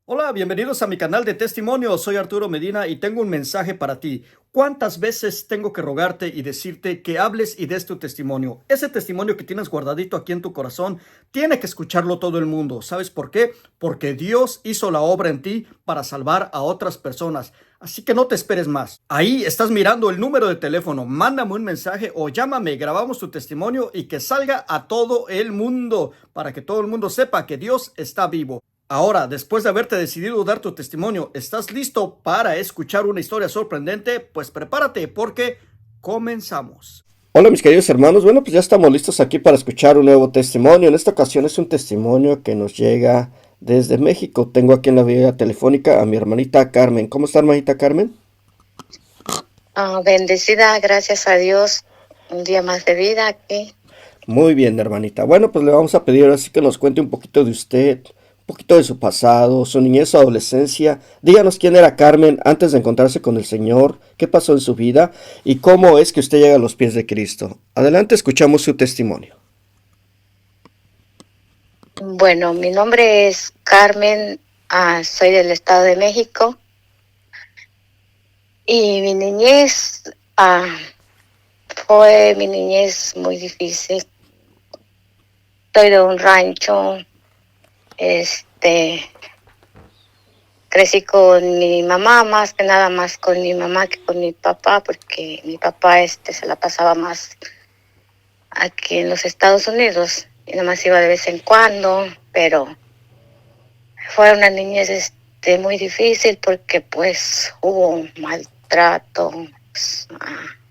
Hola, bienvenidos a mi canal de testimonio. Soy Arturo Medina y tengo un mensaje para ti. ¿Cuántas veces tengo que rogarte y decirte que hables y des tu testimonio? Ese testimonio que tienes guardadito aquí en tu corazón, tiene que escucharlo todo el mundo. ¿Sabes por qué? Porque Dios hizo la obra en ti para salvar a otras personas. Así que no te esperes más. Ahí estás mirando el número de teléfono. Mándame un mensaje o llámame, grabamos tu testimonio y que salga a todo el mundo para que todo el mundo sepa que Dios está vivo. Ahora, después de haberte decidido dar tu testimonio, ¿estás listo para escuchar una historia sorprendente? Pues prepárate porque comenzamos. Hola mis queridos hermanos, bueno pues ya estamos listos aquí para escuchar un nuevo testimonio. En esta ocasión es un testimonio que nos llega desde México. Tengo aquí en la vía telefónica a mi hermanita Carmen. ¿Cómo está, hermanita Carmen? Bendecida, gracias a Dios, un día más de vida aquí. Muy bien, hermanita. Bueno, pues le vamos a pedir así que nos cuente un poquito de usted, un poquito de su pasado, su niñez, su adolescencia. Díganos quién era Carmen antes de encontrarse con el Señor, qué pasó en su vida y cómo es que usted llega a los pies de Cristo. Adelante, escuchamos su testimonio. Bueno, mi nombre es Carmen, soy del Estado de México y mi niñez fue mi niñez muy difícil. Soy de un rancho, crecí con mi mamá, más que nada más con mi mamá que con mi papá, porque mi papá se la pasaba más aquí en los Estados Unidos y nada más iba de vez en cuando, pero fue una niñez muy difícil porque pues hubo maltrato,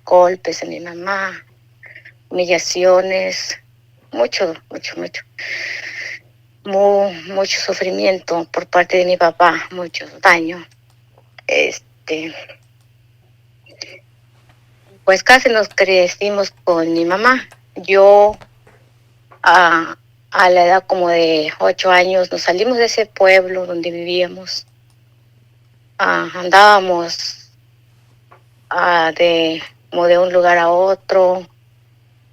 golpes en mi mamá, humillaciones, mucho, mucho, mucho, mucho sufrimiento por parte de mi papá, mucho daño. Pues casi nos crecimos con mi mamá. Yo a la edad como de 8 años nos salimos de ese pueblo donde vivíamos. Andábamos como de un lugar a otro.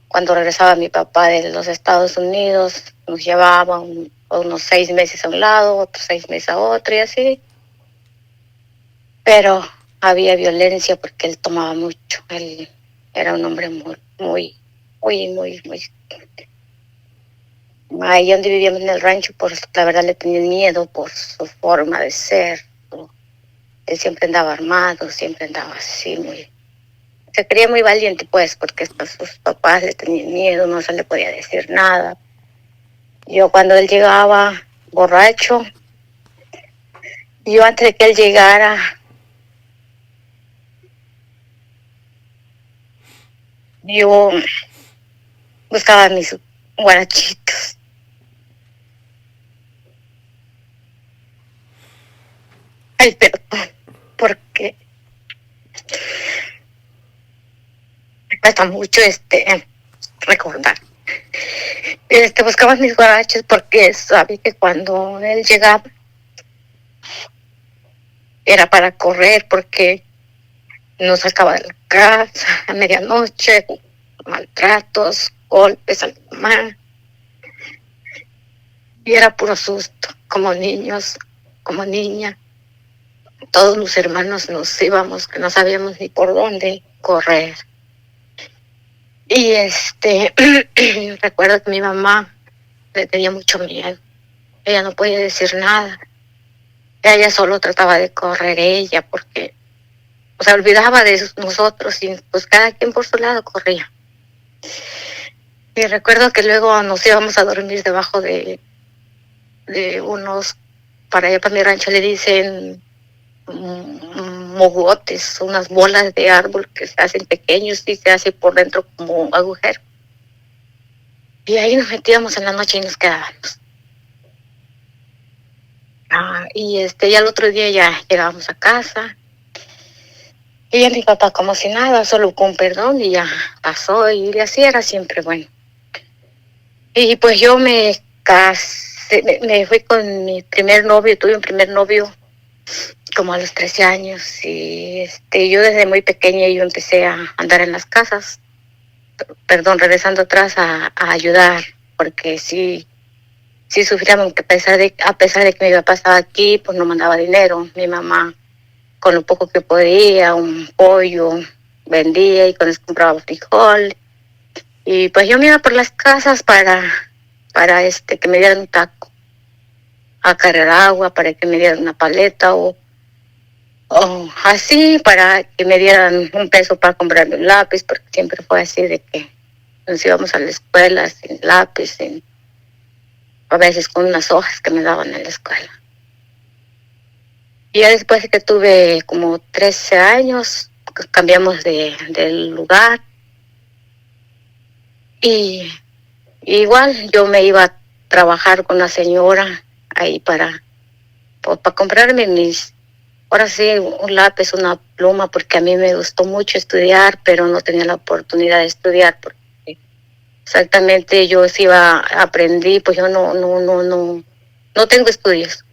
Cuando regresaba mi papá de los Estados Unidos, nos llevaba unos 6 meses a un lado, otros 6 meses a otro y así. Pero había violencia porque él tomaba mucho. Él era un hombre muy, muy, muy, muy, muy. Ahí donde vivíamos en el rancho, pues la verdad le tenían miedo por su forma de ser. Él siempre andaba armado, siempre andaba así, se creía muy valiente, pues, porque sus papás le tenían miedo, no se le podía decir nada. Yo cuando él llegaba borracho, yo antes de que él llegara, yo buscaba mis guarachitos. Ay, perdón, porque me cuesta mucho recordar. Buscaba mis guaraches porque sabía que cuando él llegaba era para correr, porque nos sacaba de la casa a medianoche, maltratos, golpes a la mamá. Y era puro susto, como niños, como niña. Todos los hermanos nos íbamos, que no sabíamos ni por dónde correr. Y recuerdo que mi mamá le tenía mucho miedo. Ella no podía decir nada. Ella solo trataba de correr ella porque se olvidaba de nosotros y pues cada quien por su lado corría. Y recuerdo que luego nos íbamos a dormir debajo de unos, para allá para mi rancho le dicen mogotes, unas bolas de árbol que se hacen pequeños y se hace por dentro como un agujero. Y ahí nos metíamos en la noche y nos quedábamos. Y ya el otro día ya llegábamos a casa. Y ya mi papá como si nada, solo con perdón y ya pasó. Y así era siempre bueno. Y pues yo me casé, me fui con mi primer novio, tuve un primer novio como a los 13 años y yo desde muy pequeña yo empecé a andar en las casas, regresando atrás a ayudar, porque sí, sí sufríamos, que a pesar de que mi papá estaba aquí, pues no mandaba dinero. Mi mamá, con lo poco que podía, un pollo, vendía y con eso compraba frijol. Y pues yo me iba por las casas para que me dieran un taco, a cargar agua, para que me dieran una paleta o así, para que me dieran un peso para comprarme un lápiz, porque siempre fue así de que nos íbamos a la escuela sin lápiz, a veces con unas hojas que me daban en la escuela. Y ya después de que tuve como 13 años, cambiamos del lugar. Y igual yo me iba a trabajar con la señora ahí para comprarme ahora sí, un lápiz, una pluma, porque a mí me gustó mucho estudiar, pero no tenía la oportunidad de estudiar, porque exactamente yo sí aprendí, pues yo no tengo estudios.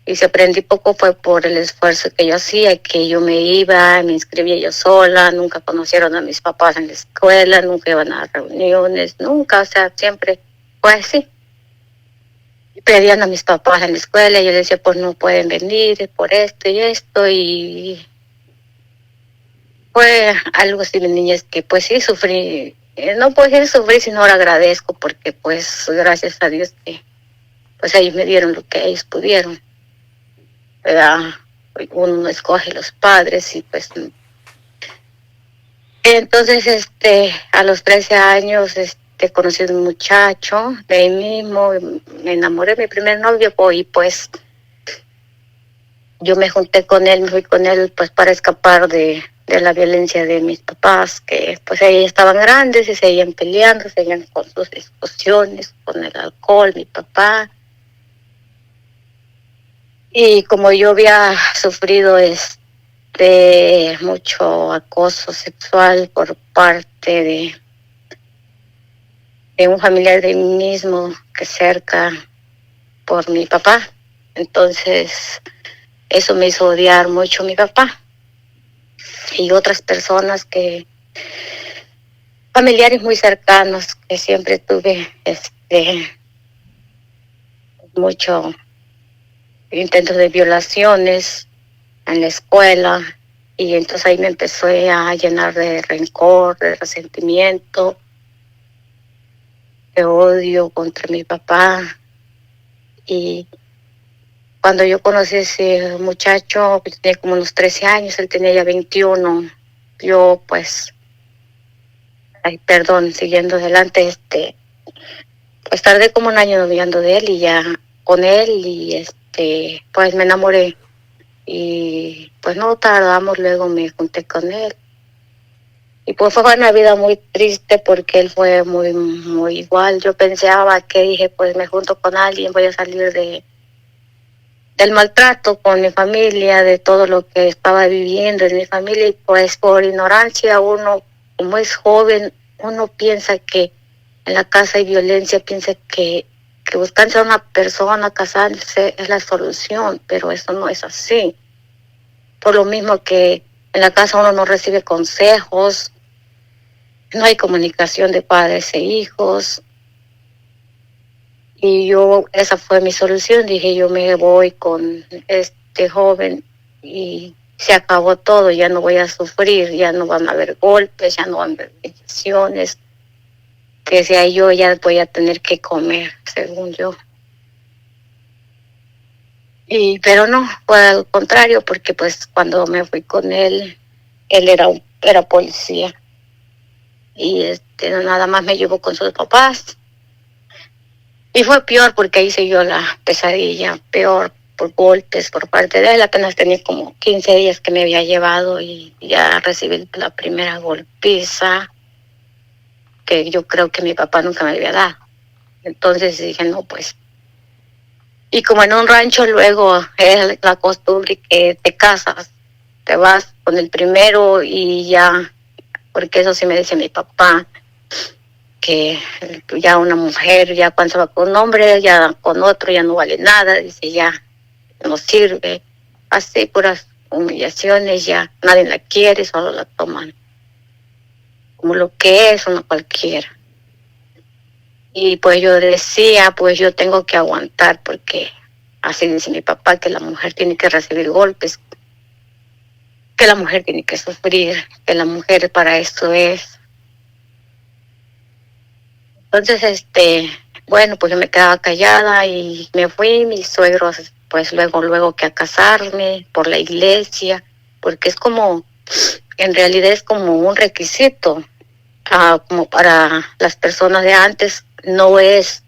Y si aprendí poco fue por el esfuerzo que yo hacía, que yo me iba, me inscribía yo sola, nunca conocieron a mis papás en la escuela, nunca iban a reuniones, nunca, o sea, siempre fue así. Pedían a mis papás en la escuela y yo decía, pues no pueden venir por esto, y fue algo así de niñez que pues sí sufrí. No puedo decir sufrir, sino ahora agradezco, porque pues gracias a Dios que pues ellos me dieron lo que ellos pudieron, ¿verdad? Uno no escoge los padres y pues entonces a los 13 años conocí a un muchacho de ahí mismo, me enamoré de mi primer novio, y pues yo me junté con él, me fui con él pues para escapar de la violencia de mis papás, que pues ellos estaban grandes y seguían peleando, seguían con sus discusiones, con el alcohol, mi papá. Y como yo había sufrido mucho acoso sexual por parte de un familiar de mí mismo que cerca por mi papá, entonces eso me hizo odiar mucho a mi papá y otras personas familiares muy cercanos que siempre tuve mucho intentos de violaciones en la escuela, y entonces ahí me empecé a llenar de rencor, de resentimiento, de odio contra mi papá. Y cuando yo conocí a ese muchacho, que tenía como unos 13 años, él tenía ya 21, yo pues, siguiendo adelante, pues tardé como un año noviando de él y ya con él, y pues me enamoré. Y pues no tardamos, luego me junté con él. Y pues fue una vida muy triste porque él fue muy, muy igual. Yo pensaba que dije, pues me junto con alguien, voy a salir del maltrato con mi familia, de todo lo que estaba viviendo en mi familia, y pues por ignorancia uno, como es joven, uno piensa que en la casa hay violencia, piensa que buscarse a una persona, casarse es la solución, pero eso no es así. Por lo mismo que en la casa uno no recibe consejos, no hay comunicación de padres e hijos. Y esa fue mi solución, dije, yo me voy con este joven y se acabó todo, ya no voy a sufrir, ya no van a haber golpes, ya no van a haber bendiciones, que sea yo ya voy a tener que comer, según yo. Pero no, fue al contrario, porque pues cuando me fui con él era policía, y nada más me llevó con sus papás. Y fue peor porque ahí siguió la pesadilla, peor por golpes por parte de él. Apenas tenía como 15 días que me había llevado y ya recibí la primera golpiza que yo creo que mi papá nunca me había dado. Entonces dije, no, pues. Y como en un rancho luego es la costumbre que te casas, te vas con el primero y ya, porque eso sí me dice mi papá, que ya una mujer, ya cuando se va con un hombre, ya con otro ya no vale nada, dice, ya no sirve, así puras humillaciones, ya nadie la quiere, solo la toman como lo que es una cualquiera. Y pues yo decía, pues yo tengo que aguantar porque así dice mi papá, que la mujer tiene que recibir golpes, que la mujer tiene que sufrir, que la mujer para esto es. Entonces, bueno, pues yo me quedaba callada y me fui, mis suegros, pues luego que a casarme por la iglesia, porque es como, en realidad es como un requisito, como para las personas de antes, no es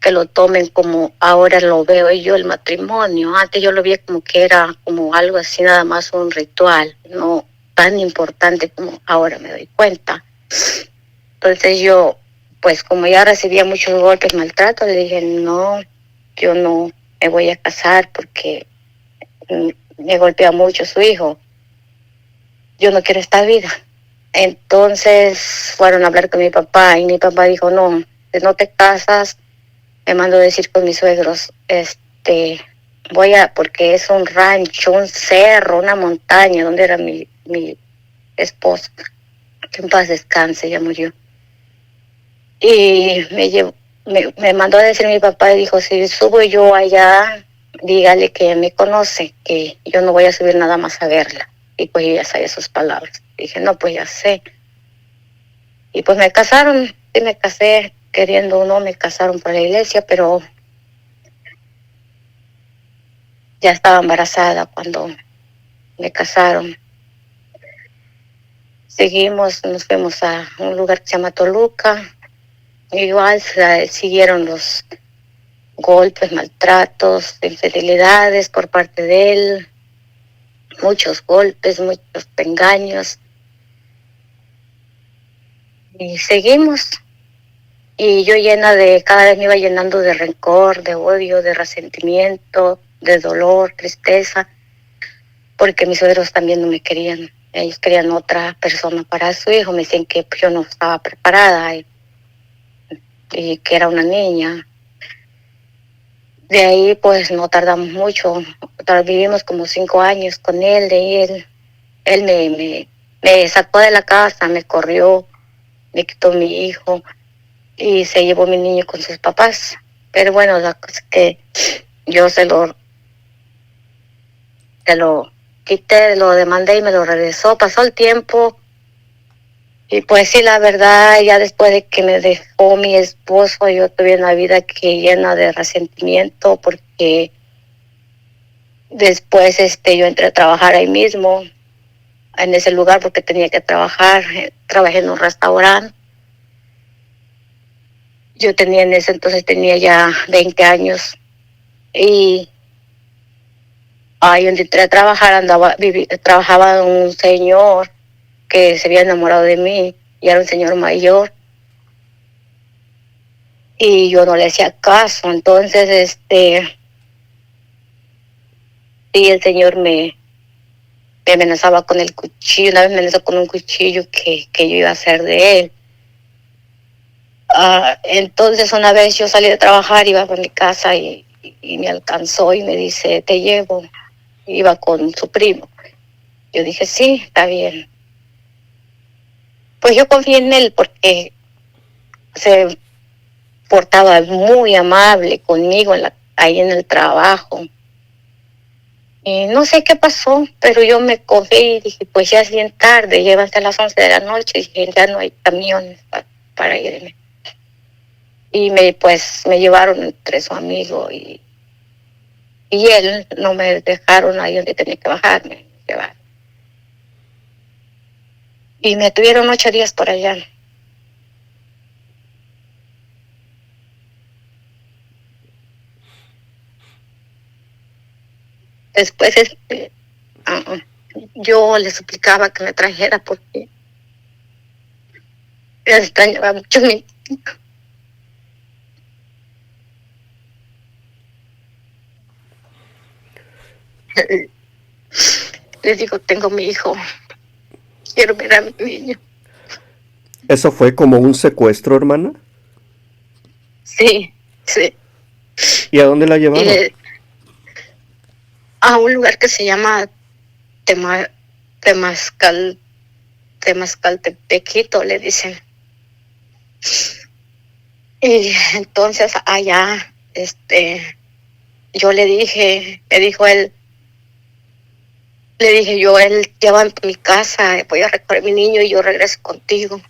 que lo tomen como ahora lo veo yo el matrimonio. Antes yo lo veía como que era como algo así, nada más un ritual, no tan importante como ahora me doy cuenta. Entonces yo, pues como ya recibía muchos golpes, maltrato, le dije, no, yo no me voy a casar porque me golpea mucho su hijo. Yo no quiero esta vida. Entonces fueron a hablar con mi papá y mi papá dijo, no, si no te casas, me mandó a decir con mis suegros, porque es un rancho, un cerro, una montaña, donde era mi esposo, que en paz descanse, ya murió. Y me mandó a decir mi papá y dijo, si subo yo allá, dígale que me conoce, que yo no voy a subir nada más a verla. Y pues yo ya sabía sus palabras. Dije, no, pues ya sé. Y pues me casaron, sí me casé, queriendo o no, me casaron por la iglesia, pero ya estaba embarazada cuando me casaron. Seguimos, nos fuimos a un lugar que se llama Toluca. Igual siguieron los golpes, maltratos, infidelidades por parte de él, muchos golpes, muchos engaños. Y seguimos. Y yo cada vez me iba llenando de rencor, de odio, de resentimiento, de dolor, tristeza, porque mis suegros también no me querían. Ellos querían otra persona para su hijo, me decían que yo no estaba preparada y que era una niña. De ahí pues no tardamos mucho, vivimos como 5 años con él, de ahí él me sacó de la casa, me corrió, me quitó mi hijo y se llevó mi niño con sus papás. Pero bueno, la cosa es que yo se lo quité, lo demandé y me lo regresó. Pasó el tiempo y pues sí, la verdad, ya después de que me dejó mi esposo, yo tuve una vida que llena de resentimiento porque después yo entré a trabajar ahí mismo, en ese lugar porque tenía que trabajar. Trabajé en un restaurante. Yo en ese entonces tenía ya 20 años y ahí donde entré a trabajar trabajaba un señor que se había enamorado de mí y era un señor mayor y yo no le hacía caso. Entonces y el señor me amenazaba con el cuchillo. Una vez me amenazó con un cuchillo que yo iba a hacer de él. Entonces una vez yo salí de trabajar, iba a mi casa y me alcanzó y me dice, te llevo. Iba con su primo. Yo dije, sí, está bien. Pues yo confié en él porque se portaba muy amable conmigo ahí en el trabajo. Y no sé qué pasó, pero yo me cogí y dije, pues ya es bien tarde, lleva hasta las 11 de la noche, y dije, ya no hay camiones para irme. Y pues me llevaron entre su amigo y él, no me dejaron ahí donde tenía que bajarme, me llevaron. Y me tuvieron 8 días por allá. Después yo le suplicaba que me trajera porque me extrañaba mucho mi hijo. Les digo, tengo mi hijo, quiero ver a mi niño. ¿Eso fue como un secuestro, hermana? Sí, sí. ¿Y a dónde la llevaron? A un lugar que se llama Temascaltepequito, le dicen. Y entonces allá, yo le dije, me dijo él, le dije yo, él lleva a mi casa, voy a recoger a mi niño y yo regreso contigo.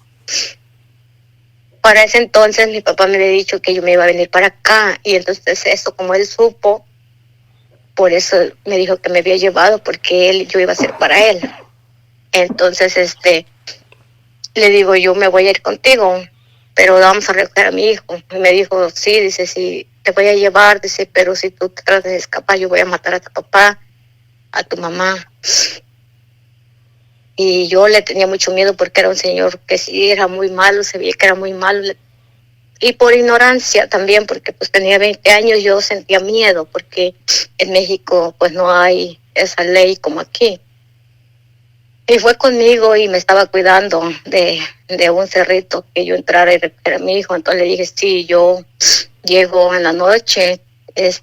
Para ese entonces mi papá me había dicho que yo me iba a venir para acá y entonces eso, como él supo, por eso me dijo que me había llevado porque yo iba a ser para él. Entonces, le digo, yo me voy a ir contigo, pero vamos a recoger a mi hijo. Y me dijo, sí, dice, sí, te voy a llevar, dice, pero si tú te tratas de escapar, yo voy a matar a tu papá, a tu mamá. Y yo le tenía mucho miedo porque era un señor que sí era muy malo, se veía que era muy malo. Y por ignorancia también, porque pues tenía 20 años, yo sentía miedo, porque en México pues no hay esa ley como aquí. Y fue conmigo y me estaba cuidando de un cerrito que yo entrara y recogiera a mi hijo. Entonces le dije, sí, yo llego en la noche,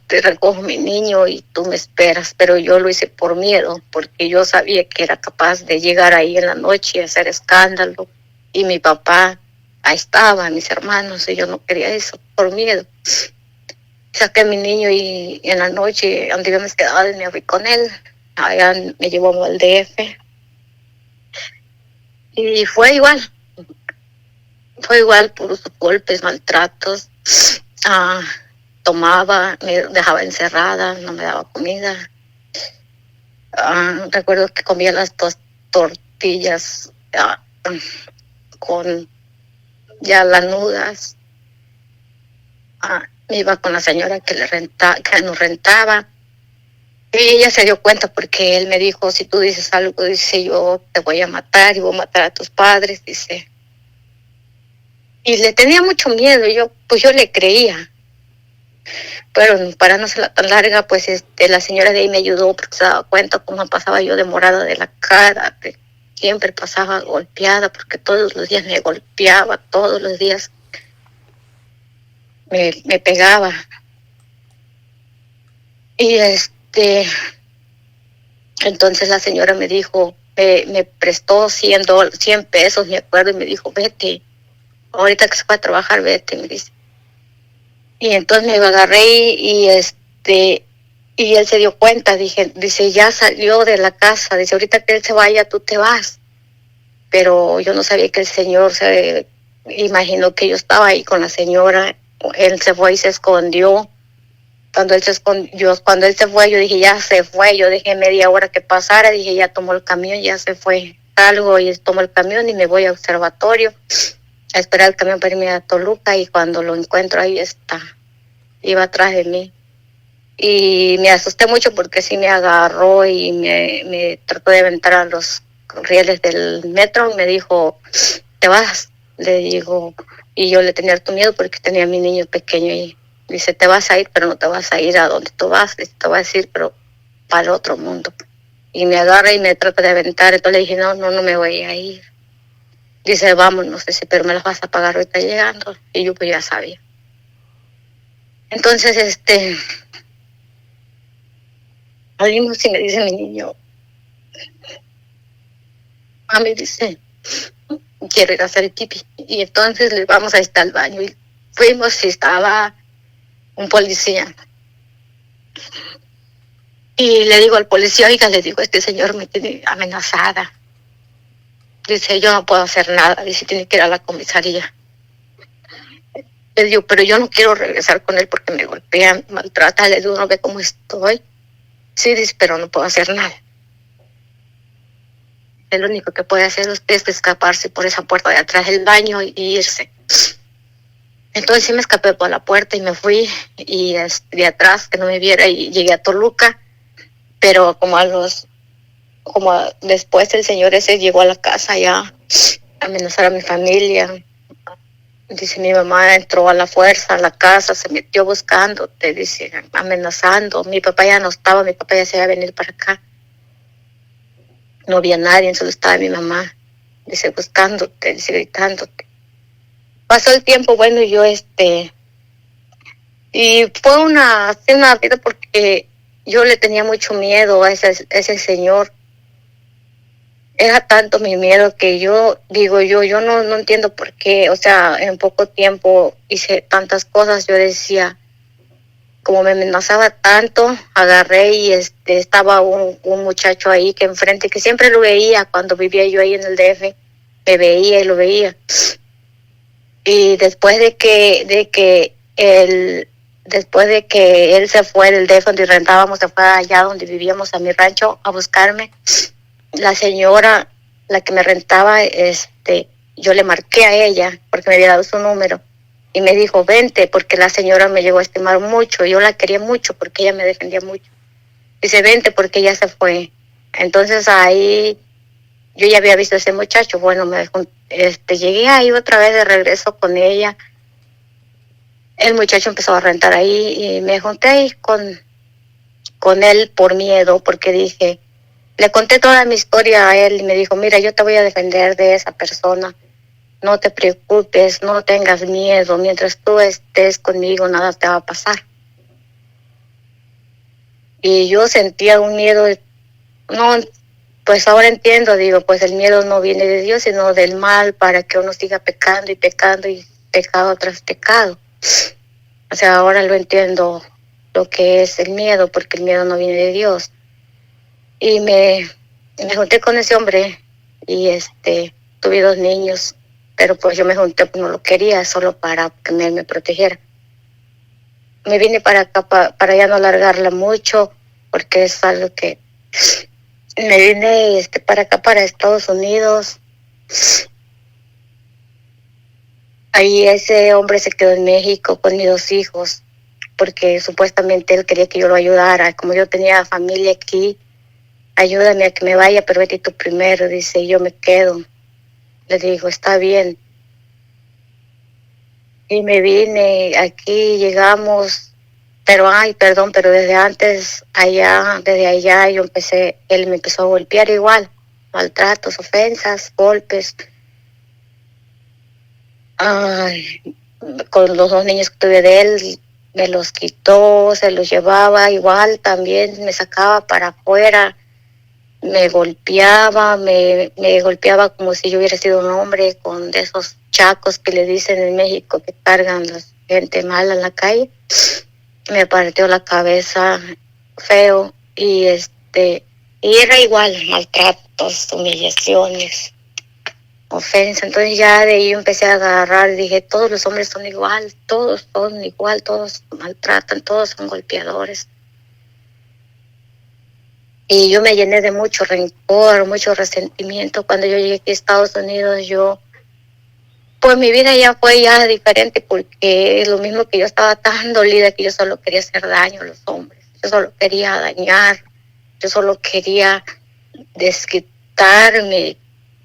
recojo a mi niño y tú me esperas. Pero yo lo hice por miedo, porque yo sabía que era capaz de llegar ahí en la noche y hacer escándalo. Y mi papá, ahí estaba, mis hermanos, y yo no quería eso, por miedo. Saqué a mi niño y en la noche, donde yo me quedaba, me fui con él. Allá me llevó al DF. Y fue igual, puros golpes, maltratos. Ah, tomaba, me dejaba encerrada, no me daba comida. Recuerdo que comía las dos tortillas con ya lanudas. Me iba con la señora que nos rentaba. Y ella se dio cuenta porque él me dijo, si tú dices algo, dice, yo te voy a matar y voy a matar a tus padres, dice. Y le tenía mucho miedo, yo le creía. Pero para no ser tan larga, pues la señora de ahí me ayudó porque se daba cuenta cómo pasaba yo demorada de la cara, que siempre pasaba golpeada porque todos los días me golpeaba, todos los días me pegaba. Y entonces la señora me dijo, me prestó 100 pesos, me acuerdo, y me dijo, vete, ahorita que se va a trabajar, vete, me dice. Y entonces me agarré y él se dio cuenta, dice, ya salió de la casa, dice, ahorita que él se vaya, tú te vas. Pero yo no sabía que el señor se imaginó que yo estaba ahí con la señora, él se fue y se escondió. Cuando él se fue, yo dije, ya se fue, yo dejé media hora que pasara, dije, ya tomó el camión, ya se fue. Salgo y tomo el camión y me voy al observatorio a esperar el camión para irme a Toluca y cuando lo encuentro ahí está, iba atrás de mí. Y me asusté mucho porque sí me agarró y me trató de aventar a los rieles del metro y me dijo, te vas, le digo, y yo le tenía harto miedo porque tenía a mi niño pequeño y dice, te vas a ir, pero no te vas a ir a donde tú vas, dice, te vas a ir, pero para el otro mundo. Y me agarra y me trata de aventar, entonces le dije, no me voy a ir. Dice, vámonos, dice, pero me las vas a pagar ahorita llegando. Y yo pues ya sabía. Entonces, salimos y me dice mi niño, mami, dice, quiero ir a hacer pipi. Y entonces le vamos a estar al baño. Y fuimos y estaba un policía. Y le digo al policía, oiga, le digo, este señor me tiene amenazada. Dice, yo no puedo hacer nada. Dice, tiene que ir a la comisaría. Le digo, pero yo no quiero regresar con él porque me golpea, me maltrata. Le digo, no ve cómo estoy. Sí, dice, pero no puedo hacer nada. El único que puede hacer usted es escaparse por esa puerta de atrás del baño y irse. Entonces sí me escapé por la puerta y me fui y de atrás que no me viera y llegué a Toluca, pero después el señor ese llegó a la casa ya a amenazar a mi familia. Dice, mi mamá entró a la fuerza a la casa, se metió buscándote, dice, amenazando. Mi papá ya no estaba, mi papá ya se iba a venir para acá. No había nadie, solo estaba mi mamá, dice, buscándote, dice, gritándote. Pasó el tiempo, bueno, y y fue una vida porque yo le tenía mucho miedo a ese señor. Era tanto mi miedo que yo digo, yo no entiendo por qué, o sea, en poco tiempo hice tantas cosas. Yo decía, como me amenazaba tanto, agarré y estaba un muchacho ahí que enfrente, que siempre lo veía cuando vivía yo ahí en el DF, me veía y lo veía. Y después de que él se fue del DF donde rentábamos, se fue allá donde vivíamos a mi rancho a buscarme, la señora, la que me rentaba, yo le marqué a ella porque me había dado su número y me dijo, vente, porque la señora me llegó a estimar mucho, yo la quería mucho porque ella me defendía mucho. Dice, vente porque ella se fue. Entonces ahí yo ya había visto a ese muchacho. Bueno, llegué ahí otra vez de regreso con ella. El muchacho empezó a rentar ahí y me junté ahí con él por miedo, porque dije, le conté toda mi historia a él y me dijo, mira, yo te voy a defender de esa persona. No te preocupes, no tengas miedo. Mientras tú estés conmigo, nada te va a pasar. Y yo sentía un miedo, no, pues ahora entiendo, digo, pues el miedo no viene de Dios, sino del mal, para que uno siga pecando y pecando y pecado tras pecado. O sea, ahora lo entiendo lo que es el miedo, porque el miedo no viene de Dios. Y me junté con ese hombre y tuve 2 niños, pero pues yo me junté, pues no lo quería, solo para que él me protegiera. Me vine para acá para ya no alargarla mucho, porque es algo que me vine para acá, para Estados Unidos. Ahí ese hombre se quedó en México con mis 2 hijos, porque supuestamente él quería que yo lo ayudara. Como yo tenía familia aquí, ayúdame a que me vaya, pero vete tú primero, dice, yo me quedo. Le digo, está bien. Y me vine aquí, llegamos, pero perdón, pero desde antes, desde allá él me empezó a golpear igual, maltratos, ofensas, golpes. Ay, con los 2 niños que tuve de él, me los quitó, se los llevaba igual, también me sacaba para afuera, me golpeaba como si yo hubiera sido un hombre, con de esos chacos que le dicen en México que cargan la gente mala en la calle. Me partió la cabeza feo y era igual, maltratos, humillaciones, ofensa. Entonces ya de ahí empecé a agarrar y dije, todos los hombres son igual, todos maltratan, todos son golpeadores. Y yo me llené de mucho rencor, mucho resentimiento. Cuando yo llegué aquí a Estados Unidos, pues mi vida ya fue ya diferente, porque es lo mismo, que yo estaba tan dolida que yo solo quería hacer daño a los hombres. Yo solo quería dañar, yo solo quería desquitarme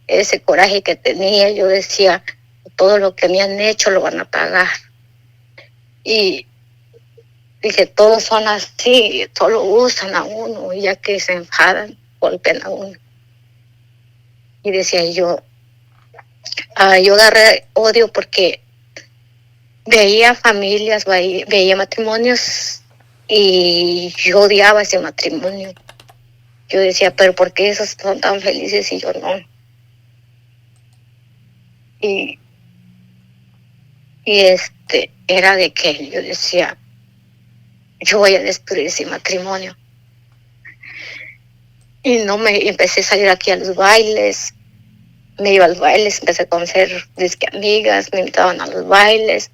ese coraje que tenía. Yo decía, todo lo que me han hecho lo van a pagar. Y dije, todos son así, solo usan a uno, y ya que se enfadan, golpean a uno. Y decía yo agarré odio porque veía familias, veía matrimonios y yo odiaba ese matrimonio. Yo decía, pero ¿por qué esos son tan felices y yo no? Y, y era de que yo decía, yo voy a destruir ese matrimonio. Y no me empecé a salir aquí a los bailes, me iba a los bailes, empecé a conocer amigas, me invitaban a los bailes,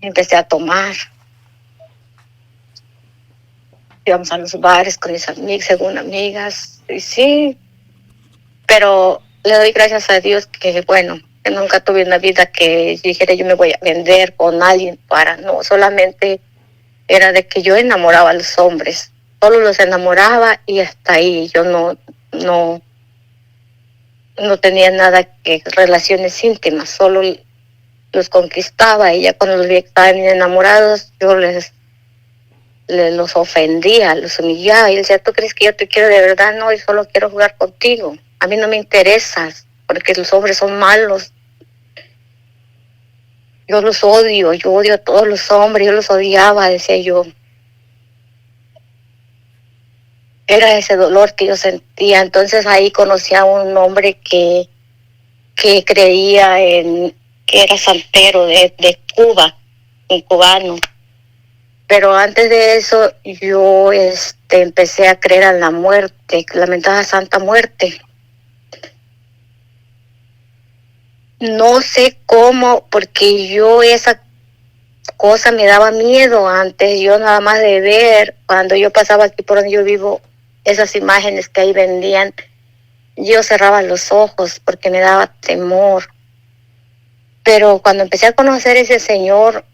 empecé a tomar, íbamos a los bares con mis amigas, según amigas, y sí, pero le doy gracias a Dios que, bueno, que nunca tuve una vida que dijera yo me voy a vender con alguien no, solamente era de que yo enamoraba a los hombres, solo los enamoraba y hasta ahí. Yo no tenía nada que relaciones íntimas, solo los conquistaba, y ya cuando los vi que estaban enamorados, yo los ofendía, los humillaba, y él decía, ¿tú crees que yo te quiero de verdad? No, yo solo quiero jugar contigo, a mí no me interesas, porque los hombres son malos, yo los odio, yo odio a todos los hombres, yo los odiaba, decía yo. era ese dolor que yo sentía. Entonces ahí conocí a un hombre que creía que era santero de Cuba, un cubano. Pero antes de eso yo empecé a creer en la muerte, la mentada Santa Muerte. No sé cómo, porque yo esa cosa me daba miedo antes. Yo nada más de ver, cuando yo pasaba aquí por donde yo vivo, esas imágenes que ahí vendían, yo cerraba los ojos porque me daba temor. Pero cuando empecé a conocer a ese señor,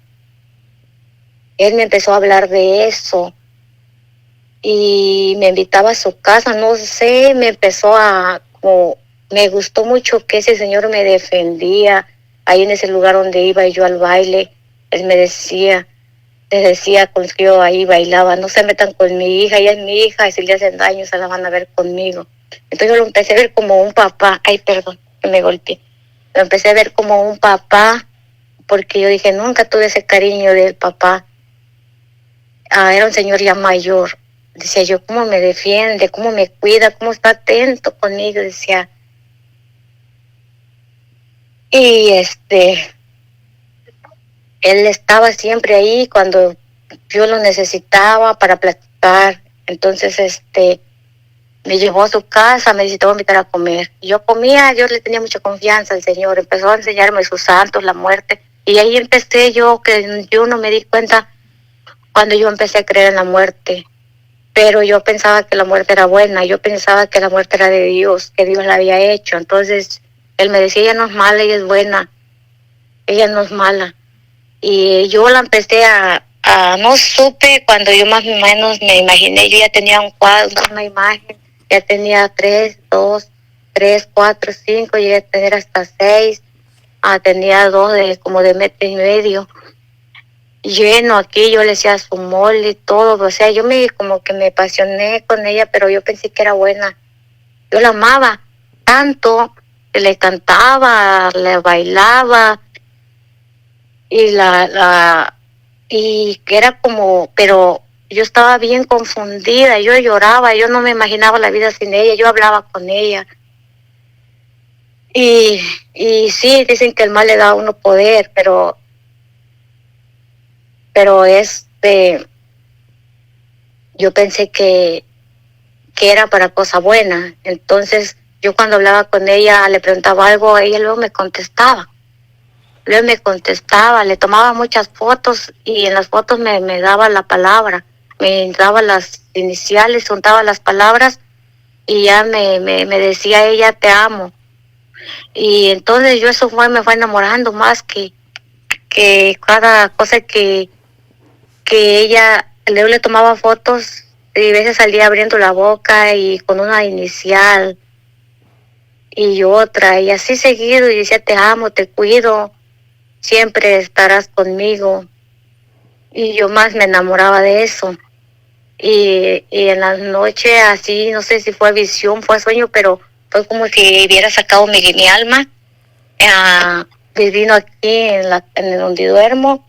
él me empezó a hablar de eso y me invitaba a su casa, no sé, me empezó me gustó mucho que ese señor me defendía ahí en ese lugar donde iba yo al baile. Él les decía con que yo ahí bailaba, no se metan con mi hija, ella es mi hija, y si le hacen daño se la van a ver conmigo. Entonces yo lo empecé a ver como un papá. Ay, perdón, que me golpeé. Lo empecé a ver como un papá, porque yo dije, nunca tuve ese cariño del papá. Era un señor ya mayor. Decía yo, cómo me defiende, cómo me cuida, cómo está atento conmigo, decía. Y él estaba siempre ahí cuando yo lo necesitaba para platicar. Entonces, me llevó a su casa, me dice, te voy a invitar a comer. Y yo comía, yo le tenía mucha confianza al Señor. Empezó a enseñarme sus santos, la muerte. Y ahí empecé que yo no me di cuenta cuando yo empecé a creer en la muerte. Pero yo pensaba que la muerte era buena, yo pensaba que la muerte era de Dios, que Dios la había hecho. Entonces, él me decía, ella no es mala, ella es buena, ella no es mala. Y yo la empecé no supe, cuando yo más o menos me imaginé, yo ya tenía un cuadro, una imagen, ya tenía 3, 2, 3, 4, 5, llegué a tener hasta 6, tenía 2 como de 1.5 metros, lleno aquí, yo le hacía su mole y todo, o sea, yo como que me apasioné con ella, pero yo pensé que era buena. Yo la amaba tanto, que le cantaba, le bailaba, y y que era como, pero yo estaba bien confundida, yo lloraba, yo no me imaginaba la vida sin ella, yo hablaba con ella. Y, y sí, dicen que el mal le da a uno poder, pero yo pensé que era para cosa buena. Entonces, yo cuando hablaba con ella, le preguntaba algo, ella luego me contestaba. Luego me contestaba, le tomaba muchas fotos y en las fotos me daba la palabra, me daba las iniciales, juntaba las palabras y ya me decía ella, te amo. Y entonces yo eso me fue enamorando más que cada cosa que ella, luego le tomaba fotos y a veces salía abriendo la boca y con una inicial y otra, y así seguido, y decía, te amo, te cuido, siempre estarás conmigo. Y yo más me enamoraba de eso. Y en la noche así, no sé si fue visión, fue sueño, pero fue como si hubiera sacado mi alma, vino aquí en donde duermo,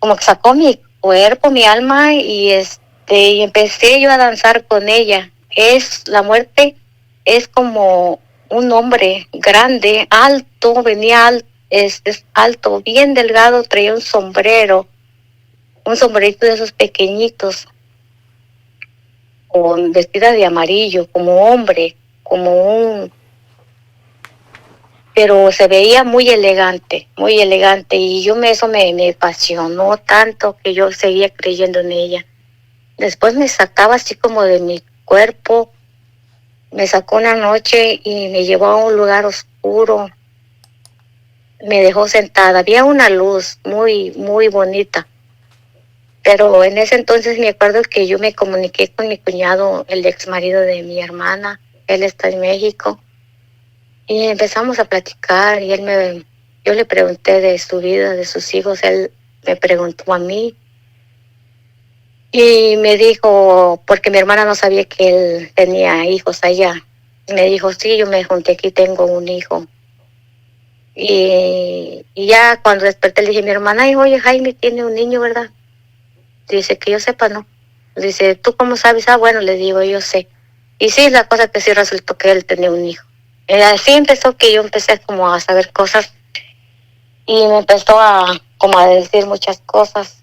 como que sacó mi cuerpo, mi alma, y empecé yo a danzar con ella. La muerte es como un hombre grande, alto, venía alto, es alto, bien delgado, traía un sombrerito de esos pequeñitos, con vestida de amarillo, como hombre, pero se veía muy elegante, y eso me apasionó tanto que yo seguía creyendo en ella. Después me sacaba así como de mi cuerpo, me sacó una noche y me llevó a un lugar oscuro, me dejó sentada, había una luz muy, muy bonita, pero en ese entonces me acuerdo que yo me comuniqué con mi cuñado, el ex marido de mi hermana, él está en México, y empezamos a platicar y yo le pregunté de su vida, de sus hijos, él me preguntó a mí y me dijo, porque mi hermana no sabía que él tenía hijos allá, me dijo, sí, yo me junté aquí, tengo un hijo. Y ya cuando desperté le dije a mi hermana, ay, oye, Jaime tiene un niño, ¿verdad? Dice que yo sepa, no. Dice, ¿tú cómo sabes? Ah, bueno, le digo, yo sé. Y sí, la cosa que sí resultó que él tenía un hijo. Así empezó que yo empecé como a saber cosas y me empezó a como a decir muchas cosas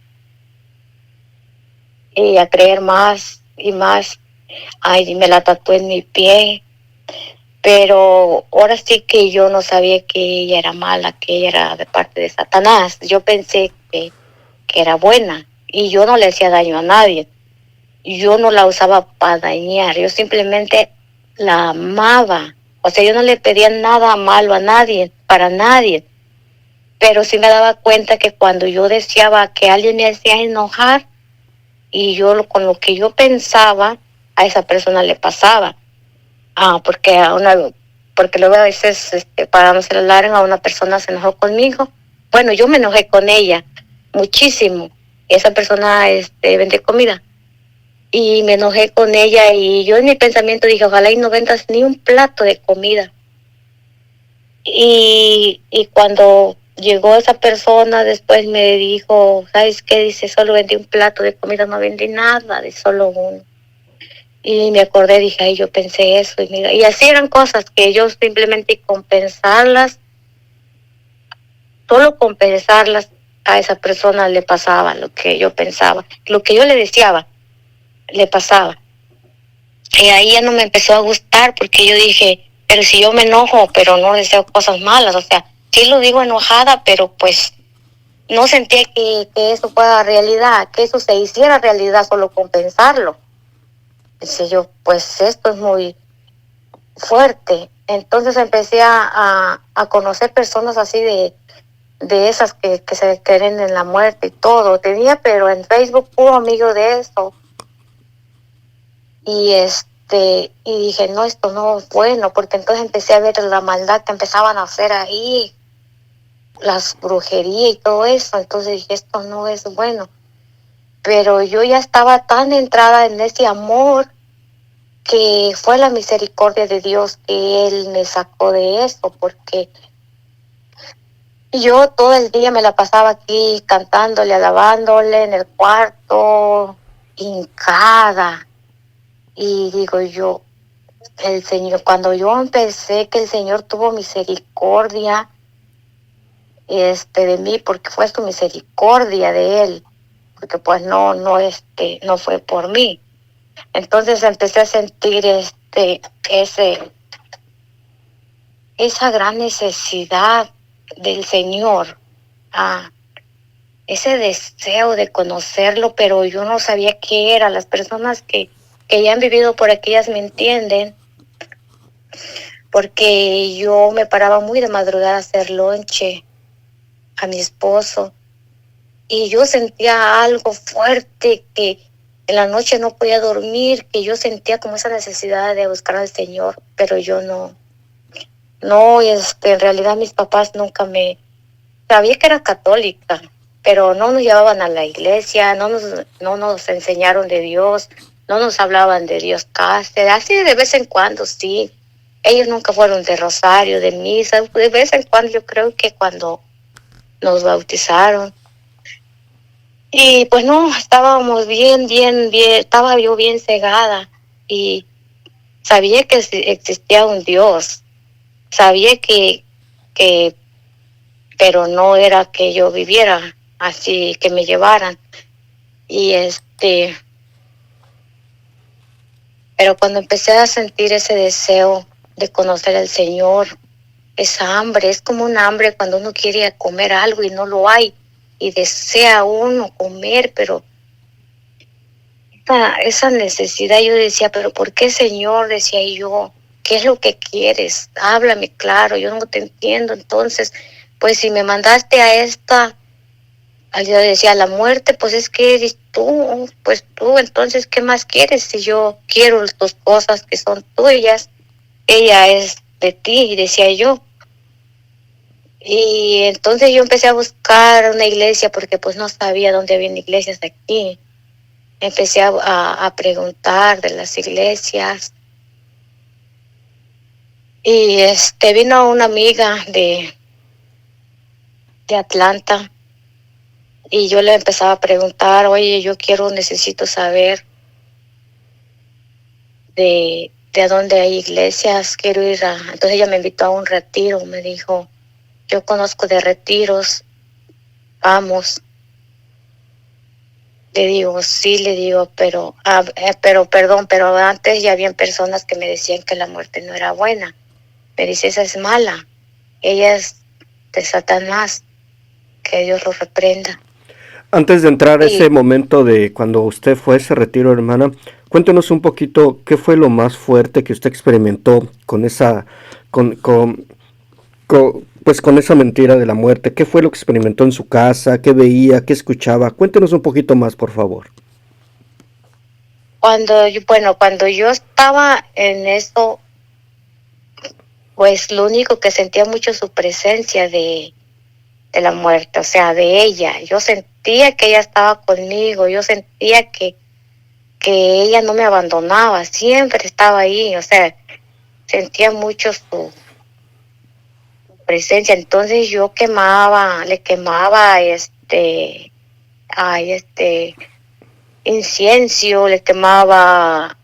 y a creer más y más. Ay, me la tatué en mi pie, pero ahora sí que yo no sabía que ella era mala, que ella era de parte de Satanás. Yo pensé que era buena y yo no le hacía daño a nadie. Yo no la usaba para dañar, yo simplemente la amaba. O sea, yo no le pedía nada malo a nadie, para nadie. Pero sí me daba cuenta que cuando yo deseaba que alguien me hacía enojar y con lo que yo pensaba, a esa persona le pasaba. Porque porque luego a veces para no celular a una persona se enojó conmigo. Bueno, yo me enojé con ella muchísimo. Esa persona vende comida y me enojé con ella y yo en mi pensamiento dije, ojalá y no vendas ni un plato de comida. Y cuando llegó esa persona después me dijo, ¿sabes qué? Dice, solo vendí un plato de comida, no vendí nada, de solo uno. Y me acordé, dije, ay, yo pensé eso. Y mira, y así eran cosas que yo simplemente compensarlas, solo compensarlas, a esa persona le pasaba lo que yo pensaba, lo que yo le deseaba, le pasaba. Y ahí ya no me empezó a gustar porque yo dije, pero si yo me enojo, pero no deseo cosas malas, o sea, sí lo digo enojada, pero pues no sentía que eso fuera realidad, que eso se hiciera realidad, solo compensarlo. Dice yo, pues esto es muy fuerte. Entonces empecé a conocer personas así de esas que se creen en la muerte y todo. Tenía, pero en Facebook puro amigo de eso. Y y dije, no, esto no es bueno, porque entonces empecé a ver la maldad que empezaban a hacer ahí, las brujerías y todo eso. Entonces dije, esto no es bueno. Pero yo ya estaba tan entrada en ese amor que fue la misericordia de Dios que Él me sacó de eso, porque yo todo el día me la pasaba aquí cantándole, alabándole en el cuarto, hincada. Y digo yo, el Señor, cuando yo empecé, que el Señor tuvo misericordia de mí, porque fue su misericordia de Él, porque pues no fue por mí. Entonces empecé a sentir esa gran necesidad del Señor, ese deseo de conocerlo, pero yo no sabía qué era. Las personas que ya han vivido por aquellas me entienden, porque yo me paraba muy de madrugada a hacer lonche a mi esposo y yo sentía algo fuerte que en la noche no podía dormir, que yo sentía como esa necesidad de buscar al Señor, pero yo no, en realidad mis papás nunca sabía que era católica, pero no nos llevaban a la iglesia, no nos enseñaron de Dios, no nos hablaban de Dios casi, así de vez en cuando sí. Ellos nunca fueron de rosario, de misa, de vez en cuando yo creo que cuando nos bautizaron. Y pues no, estábamos bien, estaba yo bien cegada y sabía que existía un Dios, sabía que pero no era que yo viviera así, que me llevaran. Y pero cuando empecé a sentir ese deseo de conocer al Señor, esa hambre, es como un hambre cuando uno quiere comer algo y no lo hay, y desea uno comer, pero esa necesidad, yo decía, pero ¿por qué, Señor? Decía yo, ¿qué es lo que quieres? Háblame claro, yo no te entiendo. Entonces, pues si me mandaste a esta, yo decía, la muerte, pues es que eres tú, pues tú, entonces, ¿qué más quieres? Si yo quiero tus cosas que son tuyas, ella es de ti, decía yo. Y entonces yo empecé a buscar una iglesia porque pues no sabía dónde había iglesias aquí. Empecé a preguntar de las iglesias y vino una amiga de Atlanta y yo le empezaba a preguntar, oye, necesito saber de a dónde hay iglesias, quiero ir a... Entonces ella me invitó a un retiro, me dijo, yo conozco de retiros, vamos. Le digo, sí, le digo, pero perdón, pero antes ya habían personas que me decían que la muerte no era buena. Me dice, esa es mala, ella es de Satanás, que Dios lo reprenda. Antes de entrar a Y ese momento de cuando usted fue a ese retiro, hermana, cuéntenos un poquito qué fue lo más fuerte que usted experimentó con esa, pues con esa mentira de la muerte. ¿Qué fue lo que experimentó en su casa? ¿Qué veía? ¿Qué escuchaba? Cuéntenos un poquito más, por favor. cuando yo estaba en eso, pues lo único que sentía mucho su presencia de la muerte, o sea, de ella. Yo sentía que ella estaba conmigo, yo sentía que ella no me abandonaba, siempre estaba ahí, o sea, sentía mucho su presencia. Entonces yo le quemaba incienso, le quemaba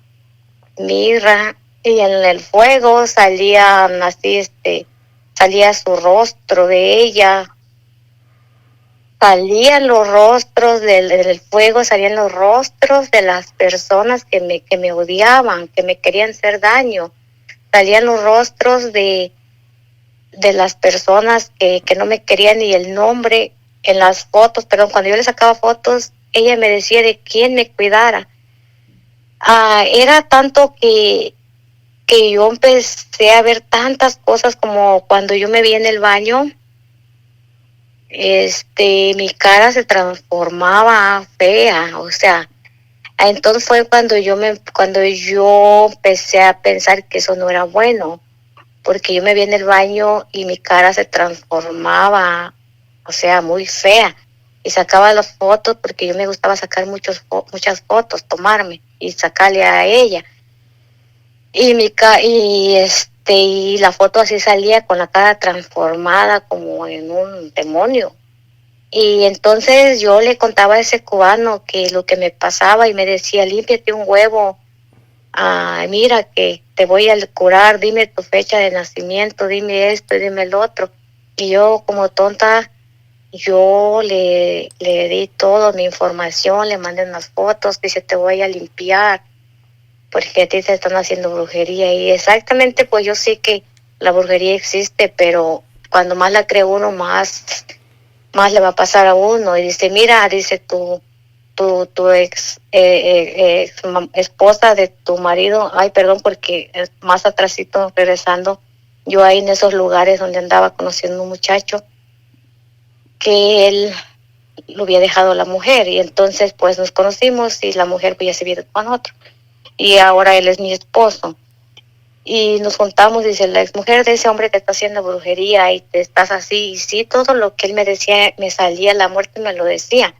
mirra, y en el fuego salían así, salía su rostro de ella, salían los rostros del fuego, salían los rostros de las personas que me odiaban, que me querían hacer daño, salían los rostros de las personas que no me querían, y el nombre en las fotos, perdón, cuando yo le sacaba fotos, ella me decía de quién me cuidara. Era tanto que yo empecé a ver tantas cosas, como cuando yo me vi en el baño, mi cara se transformaba fea, o sea, entonces fue cuando yo empecé a pensar que eso no era bueno, porque yo me vi en el baño y mi cara se transformaba, o sea, muy fea, y sacaba las fotos porque yo me gustaba sacar muchas fotos, tomarme y sacarle a ella. Y la foto así salía con la cara transformada como en un demonio. Y entonces yo le contaba a ese cubano que lo que me pasaba, y me decía, límpiate un huevo, mira que te voy a curar, dime tu fecha de nacimiento, dime esto y dime el otro. Y yo, como tonta, yo le di toda mi información, le mandé unas fotos, dice, te voy a limpiar porque a ti te están haciendo brujería. Y exactamente, pues yo sé que la brujería existe, pero cuando más la cree uno, más le va a pasar a uno. Y dice, mira, dice, tu esposa de tu marido, ay, perdón, porque más atrásito, regresando, yo ahí en esos lugares donde andaba conociendo un muchacho, que él lo había dejado la mujer, y entonces pues nos conocimos, y la mujer pues ya se viene con otro, y ahora él es mi esposo. Y nos juntamos, dice, la exmujer de ese hombre te está haciendo brujería y te estás así. Y sí, todo lo que él me decía, me salía, la muerte me lo decía.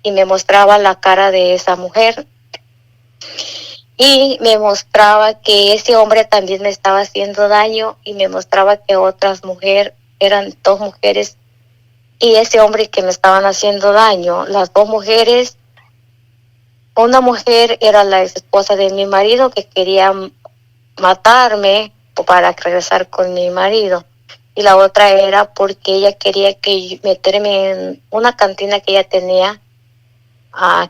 Y me mostraba la cara de esa mujer. Y me mostraba que ese hombre también me estaba haciendo daño. Y me mostraba que otras mujeres, eran dos mujeres, y ese hombre que me estaban haciendo daño, las dos mujeres, una mujer era la ex esposa de mi marido, que quería matarme para regresar con mi marido, y la otra era porque ella quería meterme en una cantina que ella tenía.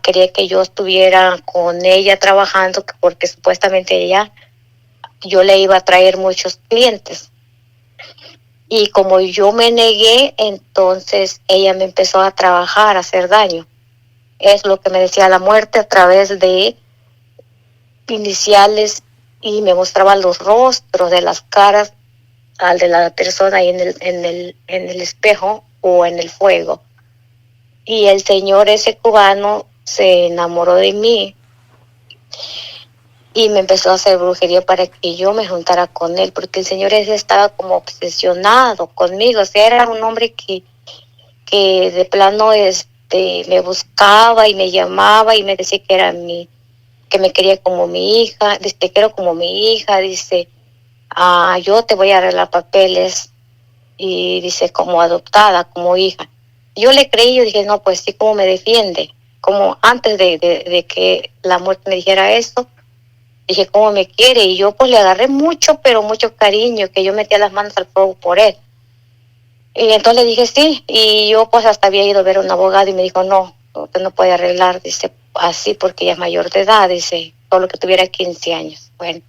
Quería que yo estuviera con ella trabajando, porque supuestamente yo le iba a traer muchos clientes, y como yo me negué, entonces ella me empezó a trabajar, a hacer daño. Es lo que me decía la muerte a través de iniciales, y me mostraba los rostros de las caras al de la persona ahí en el espejo o en el fuego. Y el señor ese cubano se enamoró de mí y me empezó a hacer brujería para que yo me juntara con él, porque el señor ese estaba como obsesionado conmigo. O sea, era un hombre que de plano me buscaba y me llamaba y me decía que me quería como mi hija. Dice, te quiero como mi hija, dice, yo te voy a arreglar papeles, y dice, como adoptada, como hija. Yo le creí, yo dije, no, pues sí, como me defiende, como antes de que la muerte me dijera eso, Dije, ¿cómo me quiere? Y yo pues le agarré mucho, pero mucho cariño, que yo metía las manos al fuego por él. Y entonces le dije sí, y yo pues hasta había ido a ver a un abogado y me dijo, no, usted no puede arreglar, dice, así porque ella es mayor de edad, dice, solo que tuviera 15 años. Bueno,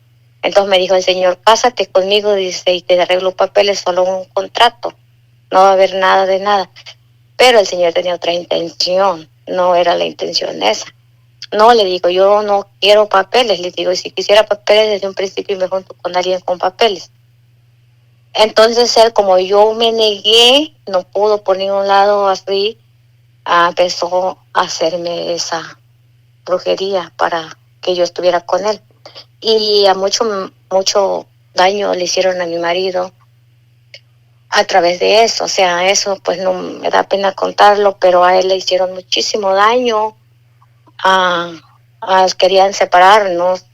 entonces me dijo el señor, cásate conmigo, dice, y te arreglo papeles, solo un contrato, no va a haber nada de nada. Pero el señor tenía otra intención, no era la intención esa. No, le digo, yo no quiero papeles, le digo, y si quisiera papeles desde un principio me junto con alguien con papeles. Entonces él, como yo me negué, no pudo por ningún lado así, empezó a hacerme esa brujería para que yo estuviera con él. Y a mucho daño le hicieron a mi marido a través de eso. O sea, eso pues no me da pena contarlo, pero a él le hicieron muchísimo daño. Querían separarnos.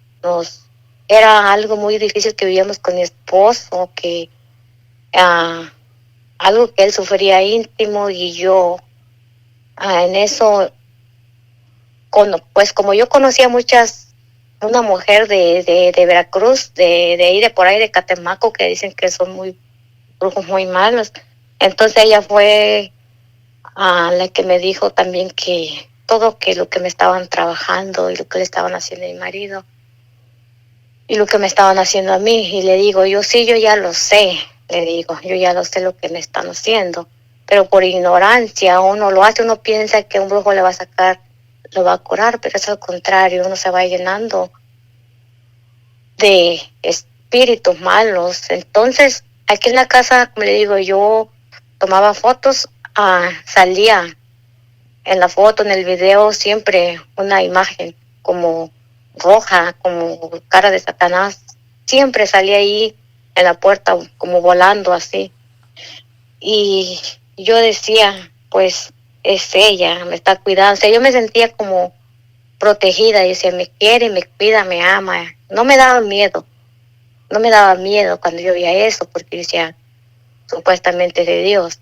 Era algo muy difícil que vivíamos con mi esposo, que algo que él sufría íntimo y yo en eso, pues como yo conocía una mujer de Veracruz, de ahí, de por ahí, de Catemaco, que dicen que son muy brujos muy malos. Entonces ella fue la que me dijo también que todo que lo que me estaban trabajando y lo que le estaban haciendo a mi marido y lo que me estaban haciendo a mí. Y le digo, yo sí, yo ya lo sé, le digo, yo ya lo sé lo que me están haciendo. Pero por ignorancia uno lo hace, uno piensa que un brujo le va a sacar, lo va a curar, pero es al contrario, uno se va llenando de espíritus malos. Entonces, aquí en la casa, como le digo, yo tomaba fotos, salía en la foto, en el video, siempre una imagen como roja, como cara de Satanás. Siempre salía ahí en la puerta como volando así. Y yo decía, pues es ella, me está cuidando. O sea, yo me sentía como protegida. Y decía, me quiere, me cuida, me ama. No me daba miedo. No me daba miedo cuando yo veía eso, porque decía, supuestamente de Dios.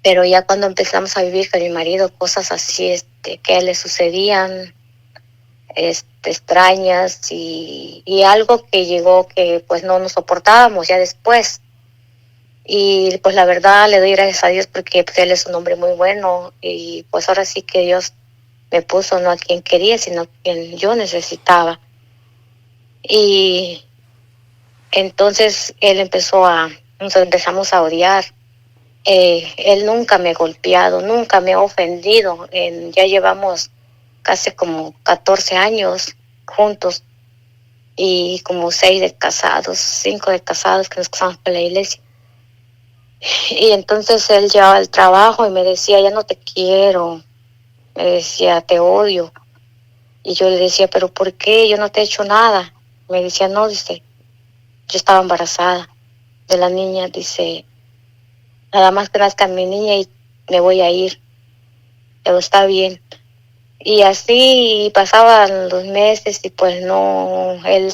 Pero ya cuando empezamos a vivir con mi marido, cosas así que a él le sucedían, extrañas, y algo que llegó que pues no nos soportábamos ya después. Y pues la verdad le doy gracias a Dios porque pues, él es un hombre muy bueno, y pues ahora sí que Dios me puso no a quien quería, sino a quien yo necesitaba. Y entonces nos empezamos a odiar. Él nunca me ha golpeado, nunca me ha ofendido. Ya llevamos casi como 14 años juntos y como 6 de casados, 5 de casados que nos casamos por la iglesia. Y entonces él llevaba al trabajo y me decía, ya no te quiero, me decía, te odio. Y yo le decía, pero ¿por qué? Yo no te he hecho nada. Me decía, no, dice, yo estaba embarazada de la niña, dice, nada más que nazca mi niña y me voy a ir, pero está bien. Y así pasaban los meses y pues no, él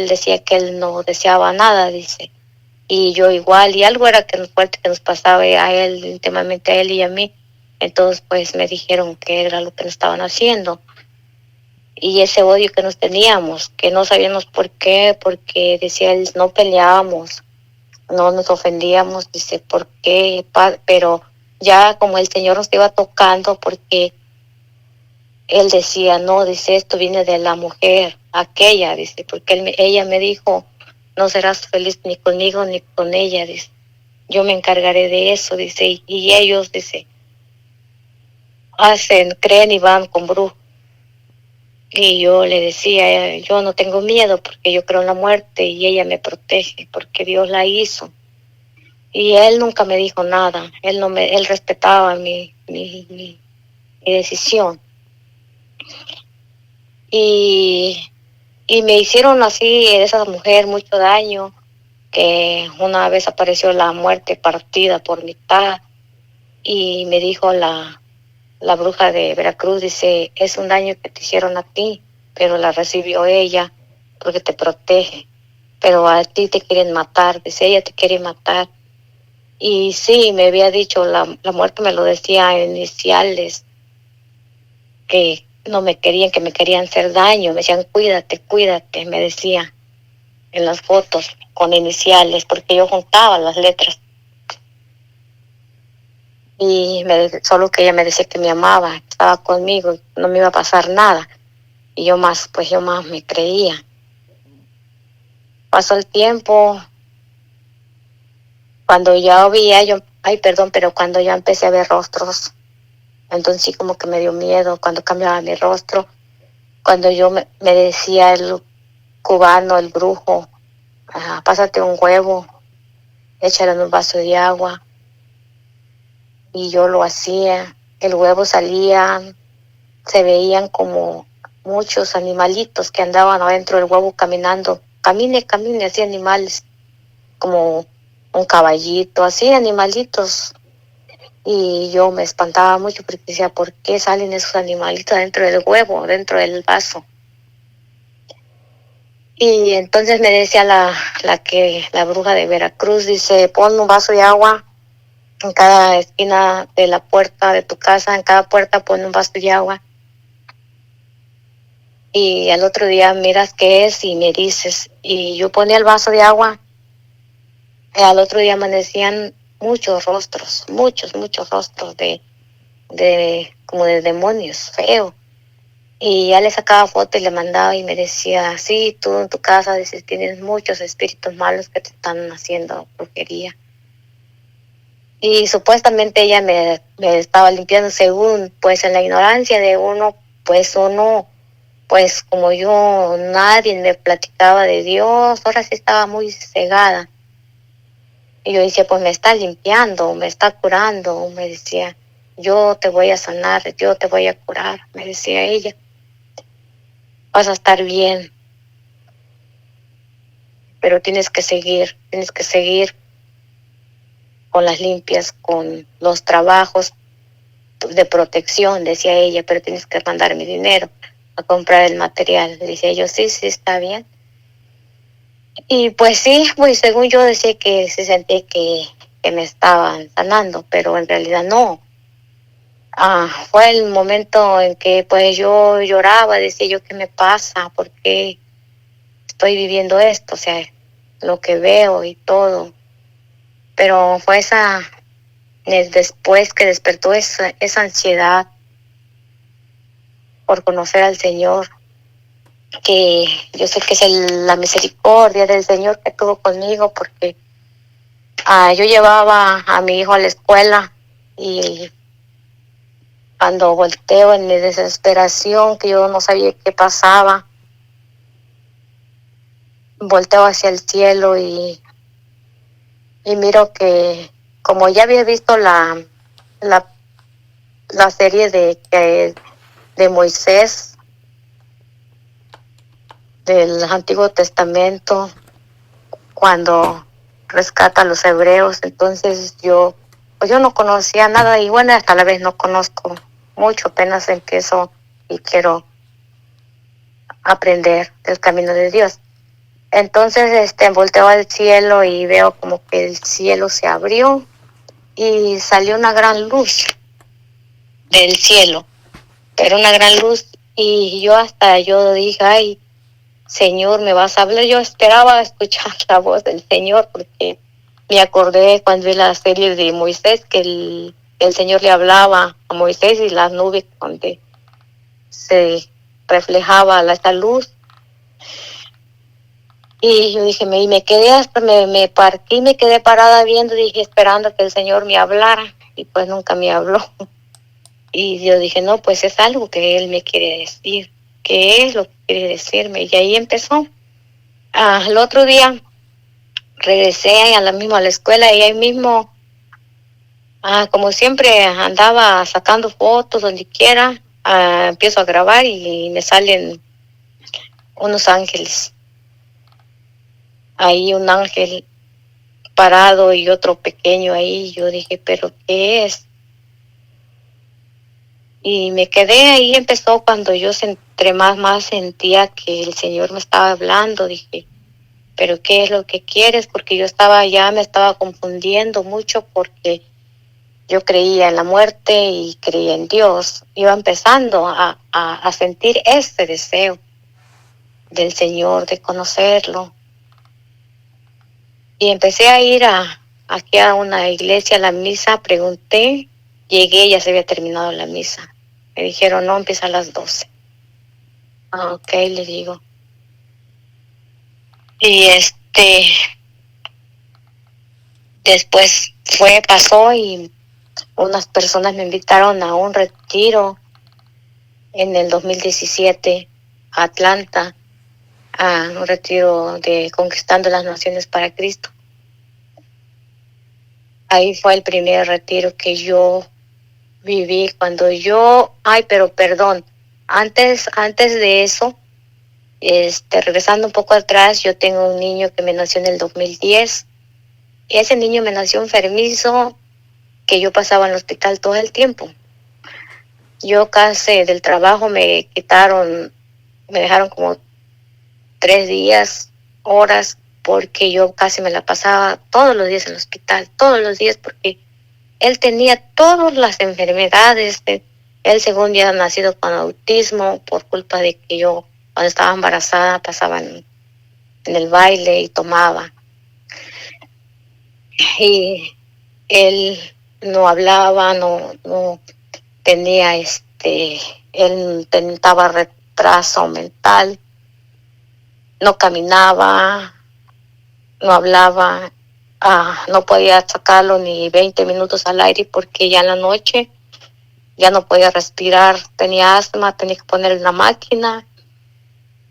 decía que él no deseaba nada, dice. Y yo igual, y algo era fuerte que nos pasaba a él, íntimamente a él y a mí. Entonces pues me dijeron que era lo que nos estaban haciendo. Y ese odio que nos teníamos, que no sabíamos por qué, porque decía él, no peleábamos, no nos ofendíamos, dice, ¿por qué? Pero ya como el Señor nos iba tocando, porque él decía, no, dice, esto viene de la mujer, aquella, dice, porque ella me dijo, no serás feliz ni conmigo ni con ella, dice, yo me encargaré de eso, dice, y ellos, dice, creen y van con brujos. Y yo le decía, yo no tengo miedo porque yo creo en la muerte y ella me protege porque Dios la hizo. Y él nunca me dijo nada, él respetaba mi decisión. Y me hicieron así, esa mujer, mucho daño, que una vez apareció la muerte partida por mitad y me dijo la bruja de Veracruz, dice, es un daño que te hicieron a ti, pero la recibió ella porque te protege, pero a ti te quieren matar, dice, ella te quiere matar. Y sí, me había dicho, la muerte me lo decía en iniciales, que no me querían, que me querían hacer daño. Me decían, cuídate, cuídate, me decía en las fotos con iniciales, porque yo juntaba las letras. Y solo que ella me decía que me amaba, que estaba conmigo, no me iba a pasar nada. Y yo más me creía. Pasó el tiempo, cuando ya veía pero cuando ya empecé a ver rostros, entonces sí como que me dio miedo cuando cambiaba mi rostro, cuando me decía el cubano, el brujo, pásate un huevo, échale en un vaso de agua, y yo lo hacía, el huevo salía, se veían como muchos animalitos que andaban adentro del huevo caminando, camine, así animales, como un caballito, así animalitos. Y yo me espantaba mucho porque decía, ¿por qué salen esos animalitos dentro del huevo, dentro del vaso? Y entonces me decía la bruja de Veracruz, dice, pon un vaso de agua en cada esquina de la puerta de tu casa, en cada puerta pon un vaso de agua. Y al otro día miras qué es y me dices. Y yo ponía el vaso de agua, y al otro día amanecían muchos rostros como de demonios, feos. Y ya le sacaba foto y le mandaba y me decía, sí, tú en tu casa dices, tienes muchos espíritus malos que te están haciendo brujería. Y supuestamente ella me estaba limpiando según, pues en la ignorancia de uno, pues como yo, nadie me platicaba de Dios, ahora sí estaba muy cegada. Y yo decía, pues me está limpiando, me está curando, me decía, yo te voy a sanar, yo te voy a curar, me decía ella, vas a estar bien, pero tienes que seguir con las limpias, con los trabajos de protección, decía ella, pero tienes que mandar mi dinero a comprar el material. Decía yo, sí, está bien. Y pues sí, pues según yo decía que se sentía que me estaban sanando, pero en realidad no. Fue el momento en que pues yo lloraba, decía yo, ¿qué me pasa? ¿Por qué estoy viviendo esto? O sea, lo que veo y todo. Pero fue después que despertó esa ansiedad por conocer al Señor, que yo sé que es la misericordia del Señor que tuvo conmigo, porque yo llevaba a mi hijo a la escuela y cuando volteo en mi desesperación, que yo no sabía qué pasaba, volteo hacia el cielo y miro que, como ya había visto la serie de Moisés, del Antiguo Testamento, cuando rescata a los hebreos, entonces yo no conocía nada y bueno, hasta la vez no conozco mucho, apenas empiezo y quiero aprender del camino de Dios. Entonces volteo al cielo y veo como que el cielo se abrió y salió una gran luz del cielo, pero una gran luz, y yo dije, ay, Señor, ¿me vas a hablar? Yo esperaba escuchar la voz del Señor porque me acordé cuando vi la serie de Moisés que el Señor le hablaba a Moisés y las nubes donde se reflejaba esta luz. Y yo dije, me quedé me partí, me quedé parada viendo, dije, esperando que el Señor me hablara, y pues nunca me habló. Y yo dije, no, pues es algo que Él me quiere decir, ¿qué es lo que quiere decirme? Y ahí empezó. El otro día regresé a la escuela y ahí mismo, como siempre andaba sacando fotos donde quiera, empiezo a grabar y me salen unos ángeles. Ahí un ángel parado y otro pequeño ahí. Yo dije, ¿pero qué es? Y me quedé ahí. Empezó cuando yo entre más sentía que el Señor me estaba hablando. Dije, ¿pero qué es lo que quieres? Porque me estaba confundiendo mucho porque yo creía en la muerte y creía en Dios. Iba empezando a sentir este deseo del Señor, de conocerlo. Y empecé a ir aquí a una iglesia, a la misa, pregunté, llegué, ya se había terminado la misa. Me dijeron, no, empieza a las 12. Ah, ok, le digo. Y después pasó y unas personas me invitaron a un retiro en el 2017 a Atlanta, a un retiro de Conquistando las Naciones para Cristo. Ahí fue el primer retiro que yo viví cuando pero perdón, antes de eso, regresando un poco atrás, yo tengo un niño que me nació en el 2010. Y ese niño me nació enfermizo, que yo pasaba en el hospital todo el tiempo. Yo casi del trabajo me dejaron como 3 días, horas, porque yo casi me la pasaba todos los días en el hospital, todos los días, porque él tenía todas las enfermedades. Él, según ya ha nacido con autismo, por culpa de que yo, cuando estaba embarazada, pasaba en el baile y tomaba. Y él no hablaba, no tenía él tentaba retraso mental, no caminaba, no hablaba, no podía sacarlo ni 20 minutos al aire porque ya en la noche ya no podía respirar, tenía asma, tenía que ponerle una máquina.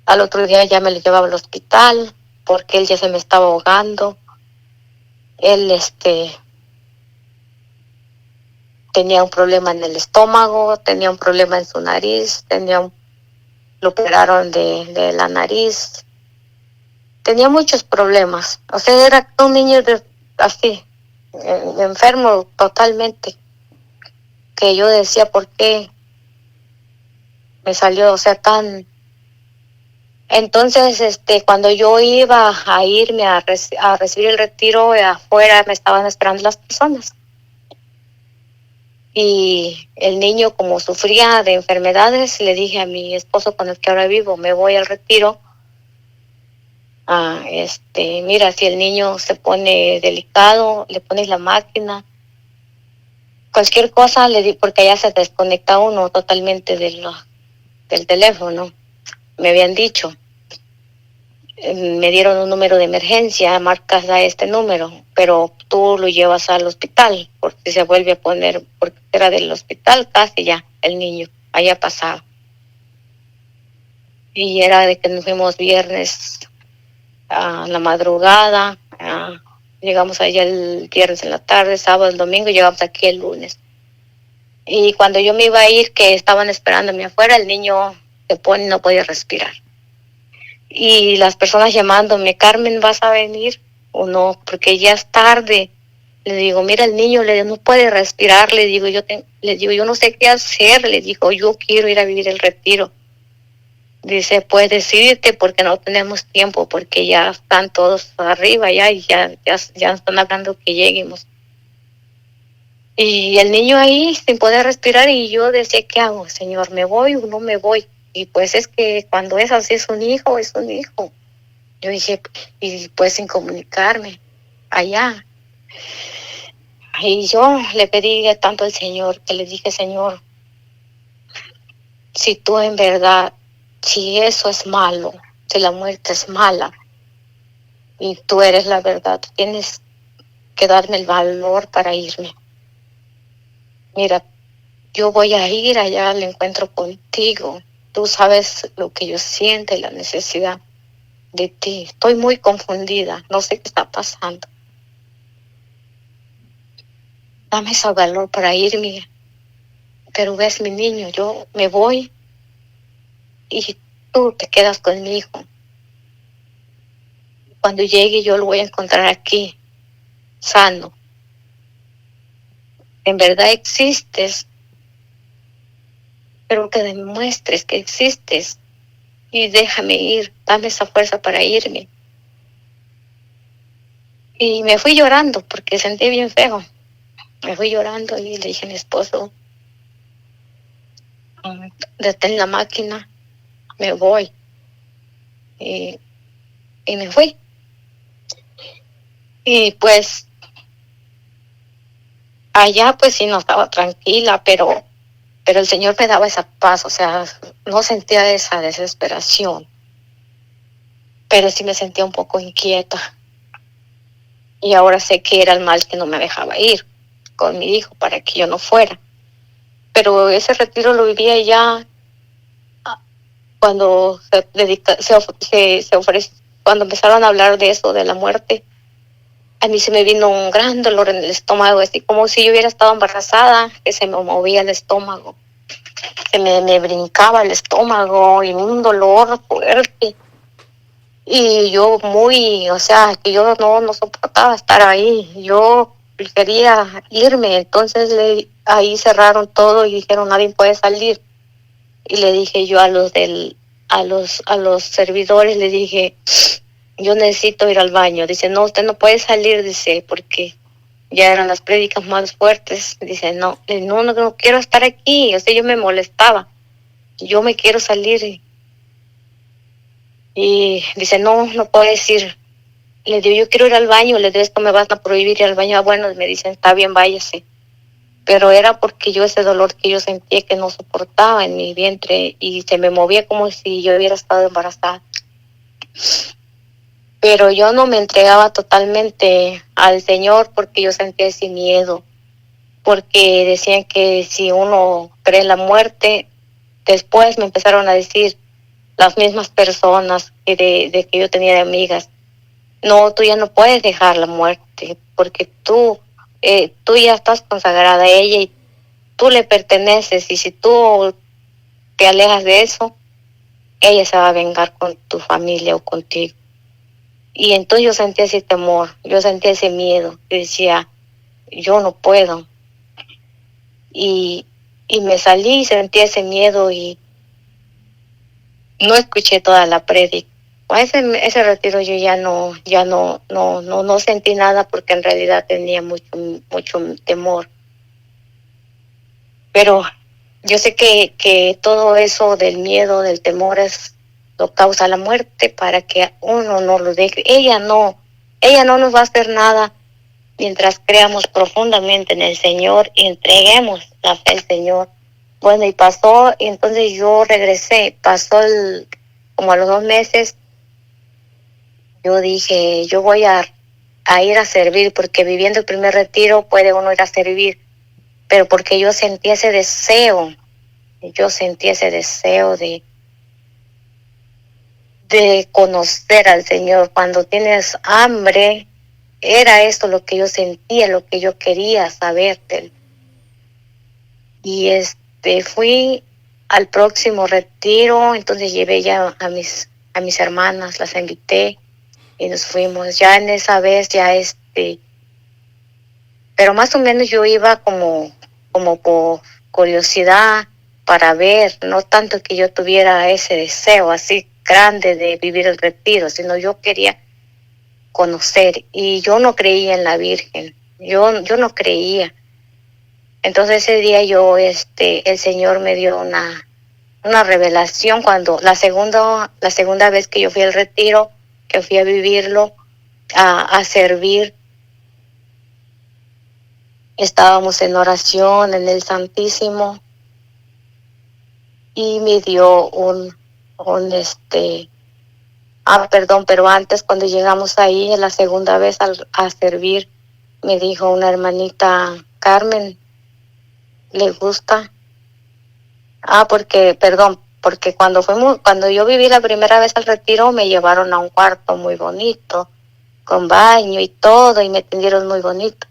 Al otro día ya me lo llevaba al hospital porque él ya se me estaba ahogando. Él tenía un problema en el estómago, tenía un problema en su nariz, lo operaron de la nariz. Tenía muchos problemas. O sea, era un niño así, enfermo totalmente. Que yo decía, ¿por qué me salió, o sea, tan... Entonces, cuando yo iba a irme a recibir el retiro, afuera me estaban esperando las personas. Y el niño, como sufría de enfermedades, le dije a mi esposo con el que ahora vivo, me voy al retiro. Mira, si el niño se pone delicado, le pones la máquina. Cualquier cosa le di, porque ya se desconecta uno totalmente del teléfono. Me habían dicho, me dieron un número de emergencia, marcas a este número, pero tú lo llevas al hospital, porque se vuelve a poner, porque era del hospital casi ya, el niño, allá pasaba. Y era de que nos fuimos viernes a la madrugada, llegamos allá el viernes en la tarde, sábado, el domingo, llegamos aquí el lunes. Y cuando yo me iba a ir, que estaban esperándome afuera, el niño se pone y no podía respirar. Y las personas llamándome, Carmen, ¿vas a venir o no? Porque ya es tarde. Le digo, mira, el niño no puede respirar. Le digo, yo no sé qué hacer. Le digo, yo quiero ir a vivir el retiro. Dice, pues decídete porque no tenemos tiempo, porque ya están todos arriba ya y ya están hablando que lleguemos. Y el niño ahí sin poder respirar y yo decía, ¿qué hago, Señor? ¿Me voy o no me voy? Y pues es que cuando es así es un hijo, es un hijo. Yo dije, y pues sin comunicarme allá. Y yo le pedí tanto al Señor que le dije, Señor, si tú en verdad, si eso es malo, si la muerte es mala, y tú eres la verdad, tienes que darme el valor para irme. Mira, yo voy a ir allá al encuentro contigo. Tú sabes lo que yo siento y la necesidad de ti. Estoy muy confundida, no sé qué está pasando. Dame ese valor para irme. Pero ves, mi niño, yo me voy y tú te quedas conmigo. Cuando llegue yo lo voy a encontrar aquí, sano. En verdad existes, pero que demuestres que existes y déjame ir, dame esa fuerza para irme. Y me fui llorando porque sentí bien feo. Me fui llorando y le dije a mi esposo, detén la máquina, me voy. Y, y me fui. Y pues allá pues sí no estaba tranquila, pero el Señor me daba esa paz, o sea, no sentía esa desesperación, pero sí me sentía un poco inquieta. Y ahora sé que era el mal que no me dejaba ir con mi hijo para que yo no fuera. Pero ese retiro lo vivía ya cuando cuando empezaron a hablar de eso, de la muerte. A mí se me vino un gran dolor en el estómago, así como si yo hubiera estado embarazada, que se me movía el estómago, me brincaba el estómago y un dolor fuerte. Y yo o sea, que yo no soportaba estar ahí. Yo quería irme, entonces ahí cerraron todo y dijeron nadie puede salir. Y le dije yo a los servidores, le dije, yo necesito ir al baño. Dice, no, usted no puede salir, dice, porque ya eran las prédicas más fuertes. Dice, no quiero estar aquí. O sea, yo me molestaba. Yo me quiero salir. Y dice, no puedes ir. Le digo, yo quiero ir al baño. Le digo, esto me vas a prohibir ir al baño. Ah, bueno, me dicen, está bien, váyase. Pero era porque yo ese dolor que yo sentía que no soportaba en mi vientre y se me movía como si yo hubiera estado embarazada. Pero yo no me entregaba totalmente al Señor porque yo sentía ese miedo, porque decían que si uno cree en la muerte, después me empezaron a decir las mismas personas de que yo tenía de amigas, no, tú ya no puedes dejar la muerte porque tú ya estás consagrada a ella y tú le perteneces, y si tú te alejas de eso, ella se va a vengar con tu familia o contigo. Y entonces yo sentía ese temor, yo sentía ese miedo, y decía, yo no puedo. Y, y me salí y sentí ese miedo y no escuché toda la prédica. A ese retiro yo no sentí nada porque en realidad tenía mucho temor. Pero yo sé que todo eso del miedo, del temor lo causa la muerte para que uno no lo deje. Ella no nos va a hacer nada mientras creamos profundamente en el Señor y entreguemos la fe al Señor. Bueno, y pasó, y entonces yo regresé, como a los 2 meses, yo dije, yo voy a ir a servir, porque viviendo el primer retiro puede uno ir a servir, pero porque yo sentí ese deseo de conocer al Señor. Cuando tienes hambre, era esto lo que yo sentía, lo que yo quería saber de Él. Y fui al próximo retiro, entonces llevé ya a mis hermanas, las invité y nos fuimos. Ya en esa vez pero más o menos yo iba como por curiosidad para ver, no tanto que yo tuviera ese deseo así grande de vivir el retiro, sino yo quería conocer, y yo no creía en la Virgen, yo no creía. Entonces ese día el Señor me dio una revelación cuando la segunda vez que yo fui al retiro, que fui a vivirlo, a servir. Estábamos en oración en el Santísimo y me dio pero antes, cuando llegamos ahí la segunda vez a servir, me dijo una hermanita, Carmen, ¿le gusta? Porque cuando yo viví la primera vez al retiro, me llevaron a un cuarto muy bonito, con baño y todo, y me atendieron muy bonito.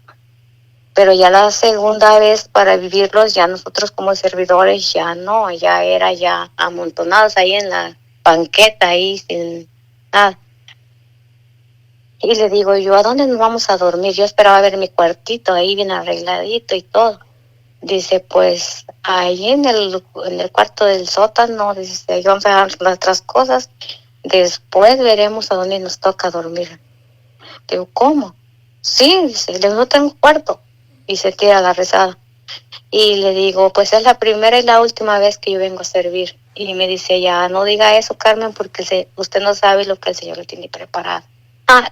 Pero ya la segunda vez para vivirlos, ya nosotros como servidores ya no, ya era ya amontonados ahí en la banqueta, ahí sin nada. Y le digo yo, ¿a dónde nos vamos a dormir? Yo esperaba ver mi cuartito ahí bien arregladito y todo. Dice, pues ahí en el cuarto del sótano, dice, ahí vamos a dejar nuestras cosas, después veremos a dónde nos toca dormir. Digo, ¿cómo? Sí, dice, yo no tengo cuarto. y se tira la rezada. Y le digo, pues es la primera y la última vez que yo vengo a servir. Y me dice, ya no diga eso, Carmen, porque usted no sabe lo que el Señor le tiene preparado.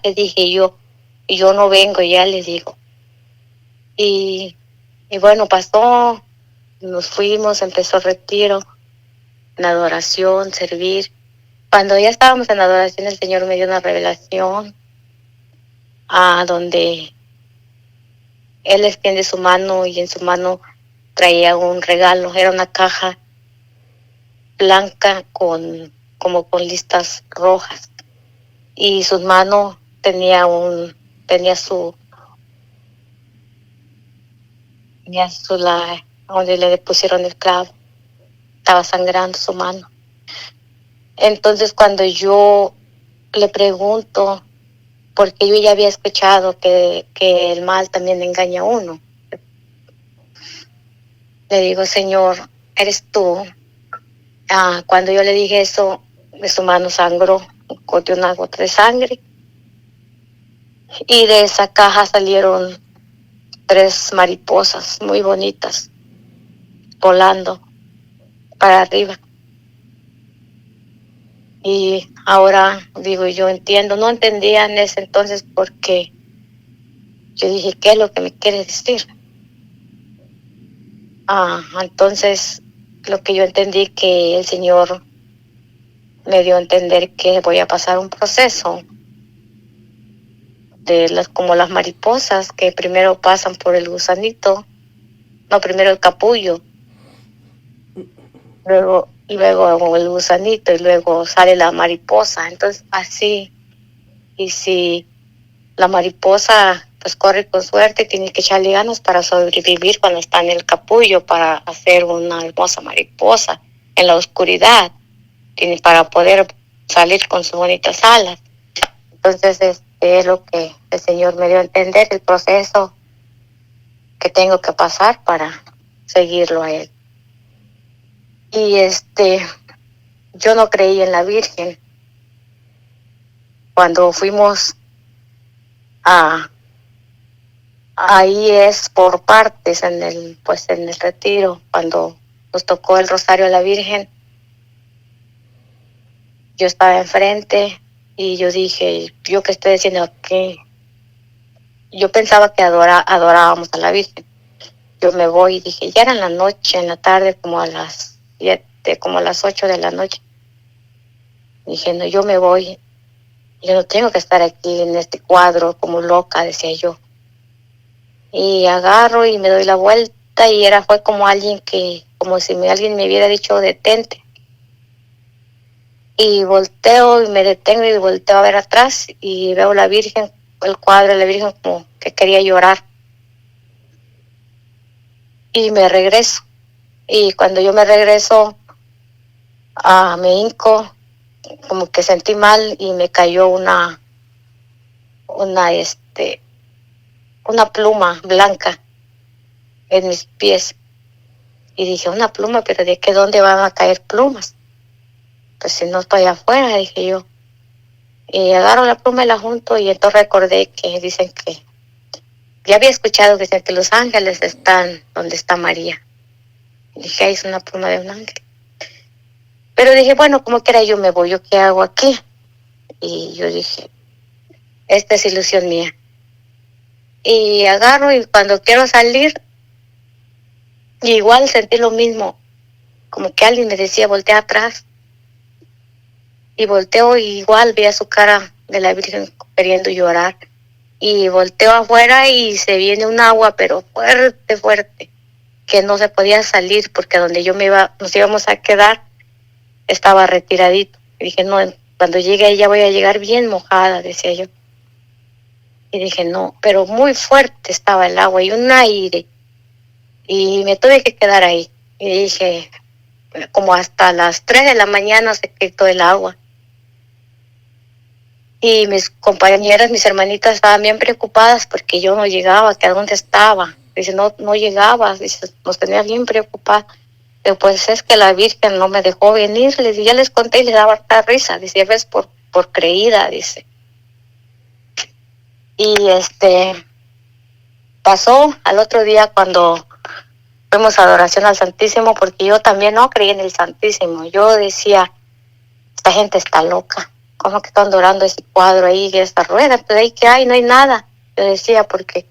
Le dije yo no vengo, ya le digo. Y bueno, pasó, nos fuimos, empezó el retiro, en adoración, servir. Cuando ya estábamos en adoración, el Señor me dio una revelación donde Él extiende su mano y en su mano traía un regalo. Era una caja blanca como con listas rojas, y sus manos tenía donde le pusieron el clavo, estaba sangrando su mano. Entonces cuando yo le pregunto, porque yo ya había escuchado que el mal también engaña a uno, le digo, Señor, eres tú. Cuando yo le dije eso, de su mano sangró, corté una gota de sangre, y de esa caja salieron 3 mariposas muy bonitas volando para arriba. Y ahora digo, yo entiendo, no entendía en ese entonces, porque yo dije, ¿qué es lo que me quiere decir? Entonces lo que yo entendí, que el Señor me dio a entender que voy a pasar un proceso como las mariposas, que primero pasan por el gusanito, primero el capullo, luego el gusanito, y luego sale la mariposa. Entonces así, y si la mariposa pues corre con suerte, tiene que echarle ganas para sobrevivir cuando está en el capullo, para hacer una hermosa mariposa en la oscuridad, tiene para poder salir con sus bonitas alas. Entonces es lo que el Señor me dio a entender, el proceso que tengo que pasar para seguirlo a Él. Y yo no creí en la Virgen. Cuando fuimos ahí es por partes, en el retiro, cuando nos tocó el rosario a la Virgen, yo estaba enfrente y yo dije, ¿yo qué estoy haciendo aquí? Yo pensaba que adorábamos a la Virgen. Yo me voy, y dije, ya era en la noche, en la tarde, como a las 7, como a las 8 de la noche. Dije, no, yo me voy, yo no tengo que estar aquí en este cuadro como loca, decía yo. Y agarro y me doy la vuelta, y fue como como si alguien me hubiera dicho, detente. Y volteo y me detengo y volteo a ver atrás, y veo la Virgen, el cuadro de la Virgen, como que quería llorar. Y me regreso. Y cuando yo me regreso, me hinco, como que sentí mal, y me cayó una pluma blanca en mis pies. Y dije, una pluma, pero ¿de qué dónde van a caer plumas? Pues si no estoy afuera, dije yo. Y agarro la pluma y la junto, y entonces recordé que dicen que, ya había escuchado que dicen que los ángeles están donde está María. Y dije, es una pluma de un ángel. Pero dije, bueno, como quiera yo me voy, ¿yo qué hago aquí? Y yo dije, esta es ilusión mía. Y agarro, y cuando quiero salir, igual sentí lo mismo, como que alguien me decía, voltea atrás. Y volteo, y igual vi a su cara de la Virgen queriendo llorar. Y volteo afuera, y se viene un agua, pero fuerte, fuerte, que no se podía salir, porque donde nos íbamos a quedar, estaba retiradito. Y dije, no, cuando llegue ella voy a llegar bien mojada, decía yo. Y dije, no, pero muy fuerte estaba el agua, y un aire. Y me tuve que quedar ahí. Y dije, como hasta las 3 de la mañana se quitó el agua. Y mis compañeras, mis hermanitas, estaban bien preocupadas porque yo no llegaba, que a dónde estaba. Dice, no llegaba, dice, nos tenía bien preocupadas. Pero pues es que la Virgen no me dejó venir. Les dije, ya les conté, y les daba harta risa. Dice, ves, por creída, dice. Y pasó al otro día cuando fuimos a adoración al Santísimo, porque yo también no creí en el Santísimo. Yo decía, esta gente está loca, ¿cómo que están adorando ese cuadro ahí, esta rueda? Pues ahí que hay, no hay nada. Yo decía, porque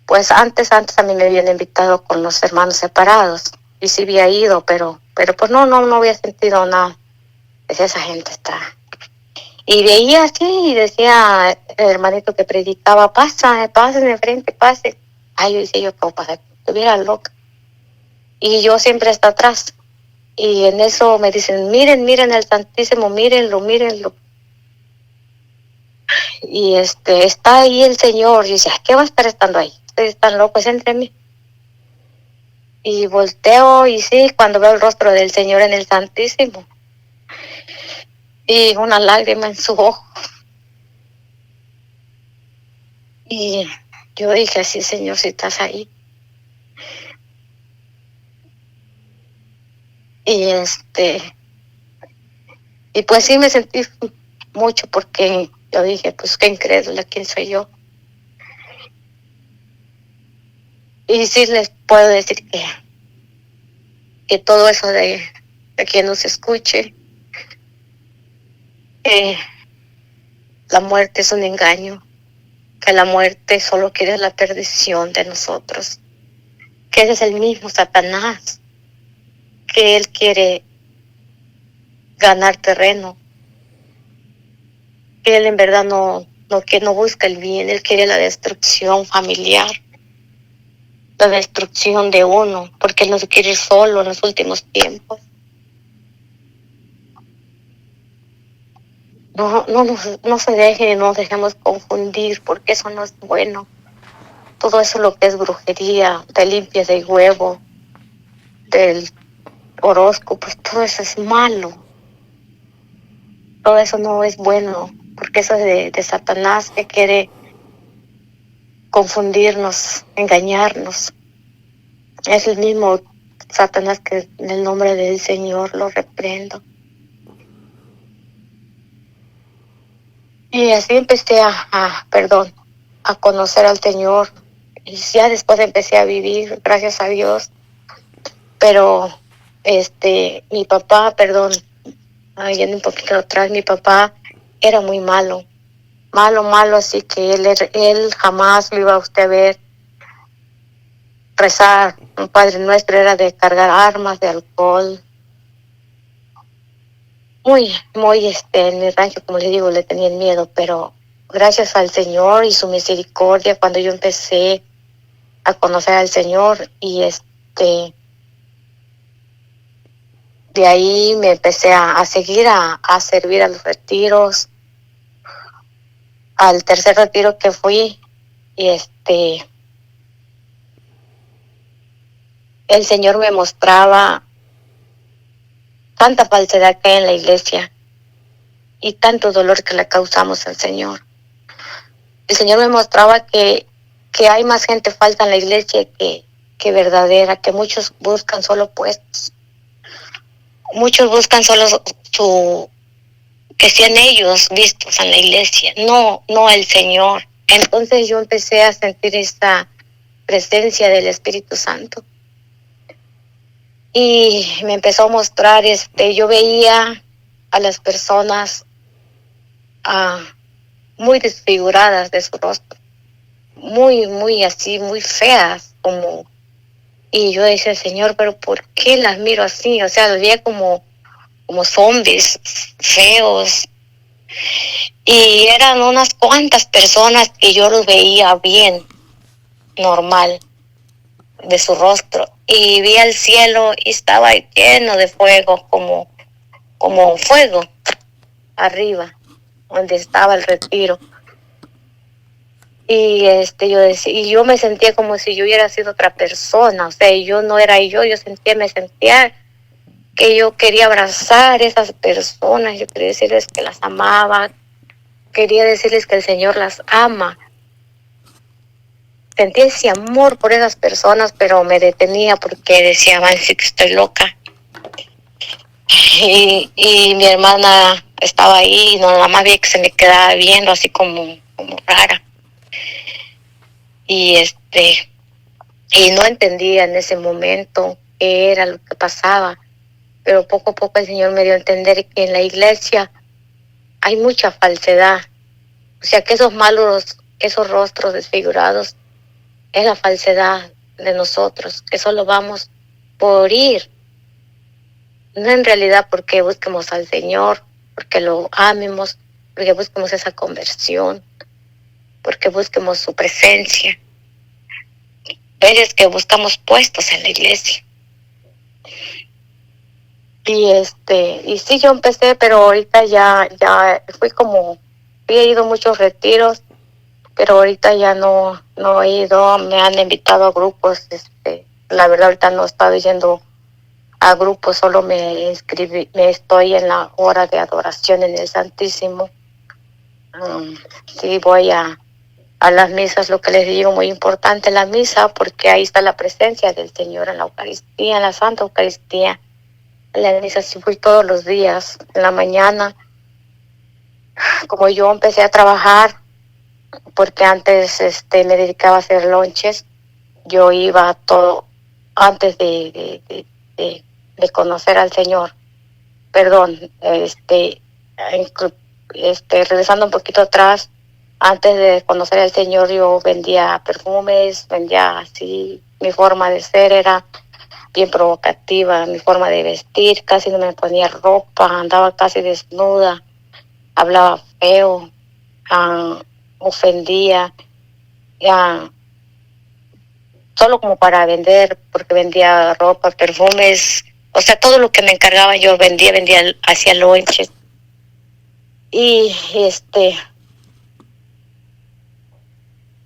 pues antes a mí me habían invitado con los hermanos separados, y sí había ido, pero pues no había sentido nada. Decía, esa gente está. Y veía así, y decía el hermanito que predicaba, pasen de frente, pasen. Ay, yo decía, yo cómo pasar, estuviera loca. Y yo siempre hasta atrás. Y en eso me dicen, miren el Santísimo, mírenlo. Y está ahí el Señor. Y dice, ¿qué va a estar estando ahí? Ustedes están locos, entre mí. Y volteo, y sí, cuando veo el rostro del Señor en el Santísimo, y una lágrima en su ojo. Y yo dije, sí, Señor, si estás ahí. Y pues sí me sentí mucho, porque yo dije, pues qué incrédula, ¿quién soy yo? Y sí les puedo decir que todo eso de que nos escuche, la muerte es un engaño, que la muerte solo quiere la perdición de nosotros, que ese es el mismo Satanás, que él quiere ganar terreno, que él en verdad que no busca el bien, él quiere la destrucción familiar, la destrucción de uno, porque él no se quiere ir solo en los últimos tiempos. No se dejen, no dejemos confundir, porque eso no es bueno. Todo eso lo que es brujería, de limpias de huevo, del horóscopo, todo eso es malo. Todo eso no es bueno, porque eso es de Satanás, que quiere confundirnos, engañarnos. Es el mismo Satanás que en el nombre del Señor lo reprendo. Y así empecé a conocer al Señor. Y ya después empecé a vivir, gracias a Dios. Pero mi papá, yendo un poquito atrás, mi papá era muy malo, así que él jamás lo iba a usted a ver rezar un Padre Nuestro, era de cargar armas, de alcohol. Muy, en mi rancho, como le digo, le tenían miedo, pero gracias al Señor y su misericordia, cuando yo empecé a conocer al Señor, y de ahí me empecé a seguir, a servir a los retiros, al tercer retiro que fui, y el Señor me mostraba tanta falsedad que hay en la iglesia y tanto dolor que le causamos al Señor. El Señor me mostraba que hay más gente falsa en la iglesia que verdadera, que muchos buscan solo puestos. Muchos buscan solo que sean ellos vistos en la iglesia, no el Señor. Entonces yo empecé a sentir esta presencia del Espíritu Santo. Y me empezó a mostrar, yo veía a las personas muy desfiguradas de su rostro, muy así, muy feas, y yo decía, Señor, pero ¿por qué las miro así? O sea, las veía como zombies, feos. Y eran unas cuantas personas que yo los veía bien, normal, de su rostro. Y vi el cielo y estaba lleno de fuego, como fuego arriba, donde estaba el retiro. Y yo me sentía como si yo hubiera sido otra persona, o sea, yo no era me sentía que yo quería abrazar a esas personas, yo quería decirles que las amaba, quería decirles que el Señor las ama. Sentía ese amor por esas personas, pero me detenía porque decía, van a decir que estoy loca. Y mi hermana estaba ahí, y nada más vi que se me quedaba viendo así como rara. y y no entendía en ese momento qué era lo que pasaba, pero poco a poco el Señor me dio a entender que en la iglesia hay mucha falsedad, o sea que esos rostros desfigurados es la falsedad de nosotros, que solo vamos por ir, no en realidad porque busquemos al Señor, porque lo amemos, porque busquemos esa conversión, porque busquemos su presencia. Veces que buscamos puestos en la iglesia. Y sí, yo empecé, pero ahorita ya he ido a muchos retiros, pero ahorita ya no he ido, me han invitado a grupos, la verdad ahorita no he estado yendo a grupos, solo me estoy en la hora de adoración en el Santísimo. Sí, voy a las misas, lo que les digo, muy importante la misa, porque ahí está la presencia del Señor en la Eucaristía, en la Santa Eucaristía. En la misa sí fui todos los días, en la mañana. Como yo empecé a trabajar, porque antes me dedicaba a hacer lonches, yo iba todo antes de conocer al Señor. Perdón, regresando un poquito atrás, antes de conocer al Señor yo vendía perfumes, vendía así, mi forma de ser era bien provocativa, mi forma de vestir, casi no me ponía ropa, andaba casi desnuda, hablaba feo, ofendía, solo como para vender, porque vendía ropa, perfumes, o sea, todo lo que me encargaba yo vendía, hacía lonches. Y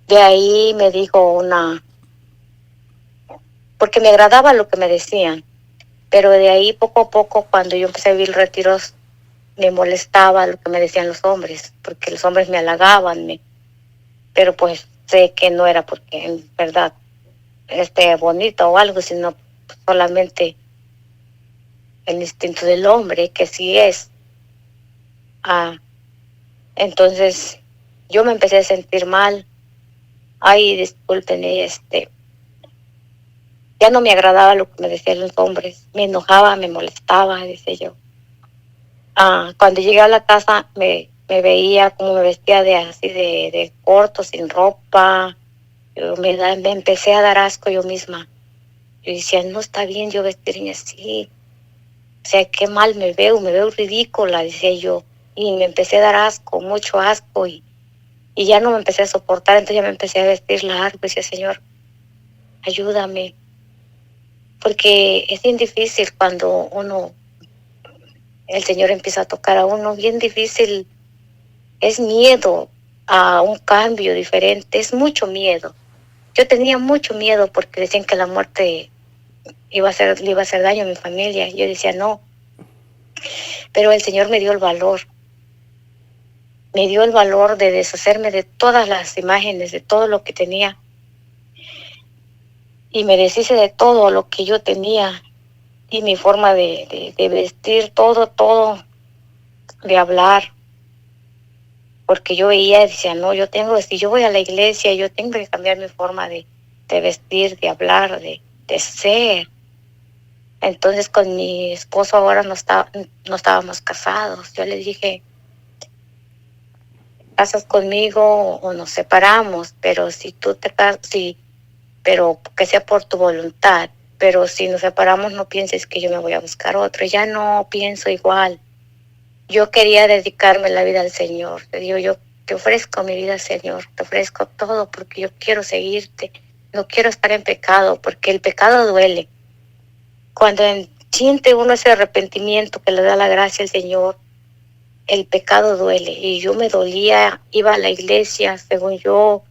de ahí me dijo porque me agradaba lo que me decían, pero de ahí poco a poco, cuando yo empecé a vivir retiros, me molestaba lo que me decían los hombres, porque los hombres me halagaban, pero pues sé que no era porque en verdad bonito o algo, sino solamente el instinto del hombre, que sí es. Entonces yo me empecé a sentir mal. Ay, disculpen, ya no me agradaba lo que me decían los hombres, me enojaba, me molestaba, decía yo. Cuando llegué a la casa me veía como me vestía de corto, sin ropa. Me empecé a dar asco yo misma. Yo decía, no está bien yo vestirme así. O sea, qué mal me veo ridícula, decía yo. Y me empecé a dar asco, mucho asco, y ya no me empecé a soportar, entonces ya me empecé a vestir largo. Decía, Señor, ayúdame. Porque es bien difícil cuando el Señor empieza a tocar a uno, bien difícil, es miedo a un cambio diferente, es mucho miedo. Yo tenía mucho miedo porque decían que la muerte le iba a hacer daño a mi familia. Yo decía, no, pero el Señor me dio el valor de deshacerme de todas las imágenes, de todo lo que tenía, y me deshice de todo lo que yo tenía, y mi forma de vestir, todo, de hablar, porque yo veía y decía, no, si yo voy a la iglesia, yo tengo que cambiar mi forma de vestir, de hablar, de ser. Entonces con mi esposo ahora no estábamos casados. Yo le dije, casas conmigo o nos separamos, pero si tú te casas, sí, pero que sea por tu voluntad. Pero si nos separamos, no pienses que yo me voy a buscar otro. Ya no pienso igual. Yo quería dedicarme la vida al Señor. Te digo, yo te ofrezco mi vida al Señor, te ofrezco todo porque yo quiero seguirte. No quiero estar en pecado, porque el pecado duele. Cuando siente uno ese arrepentimiento que le da la gracia al Señor, el pecado duele. Y yo me dolía, iba a la iglesia, según yo,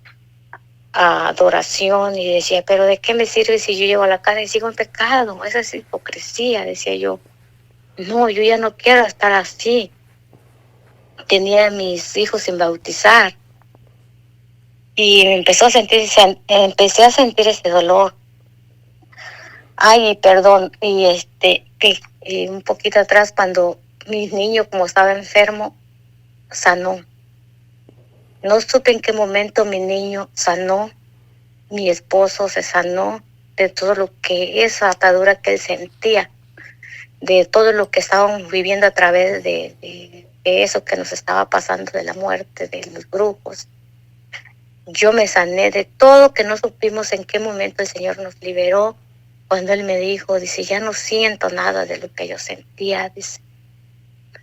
a adoración, y decía, pero ¿de qué me sirve si yo llego a la casa y sigo en pecado? Esa es hipocresía, decía yo. No, yo ya no quiero estar así. Tenía a mis hijos sin bautizar y empecé a sentir ese dolor. Ay, perdón, y un poquito atrás, cuando mi niño, como estaba enfermo, sanó. No supe en qué momento mi niño sanó, mi esposo se sanó de todo lo que, esa atadura que él sentía, de todo lo que estábamos viviendo a través de eso que nos estaba pasando, de la muerte, de los grupos. Yo me sané de todo, que no supimos en qué momento el Señor nos liberó, cuando Él me dijo, dice, ya no siento nada de lo que yo sentía, dice,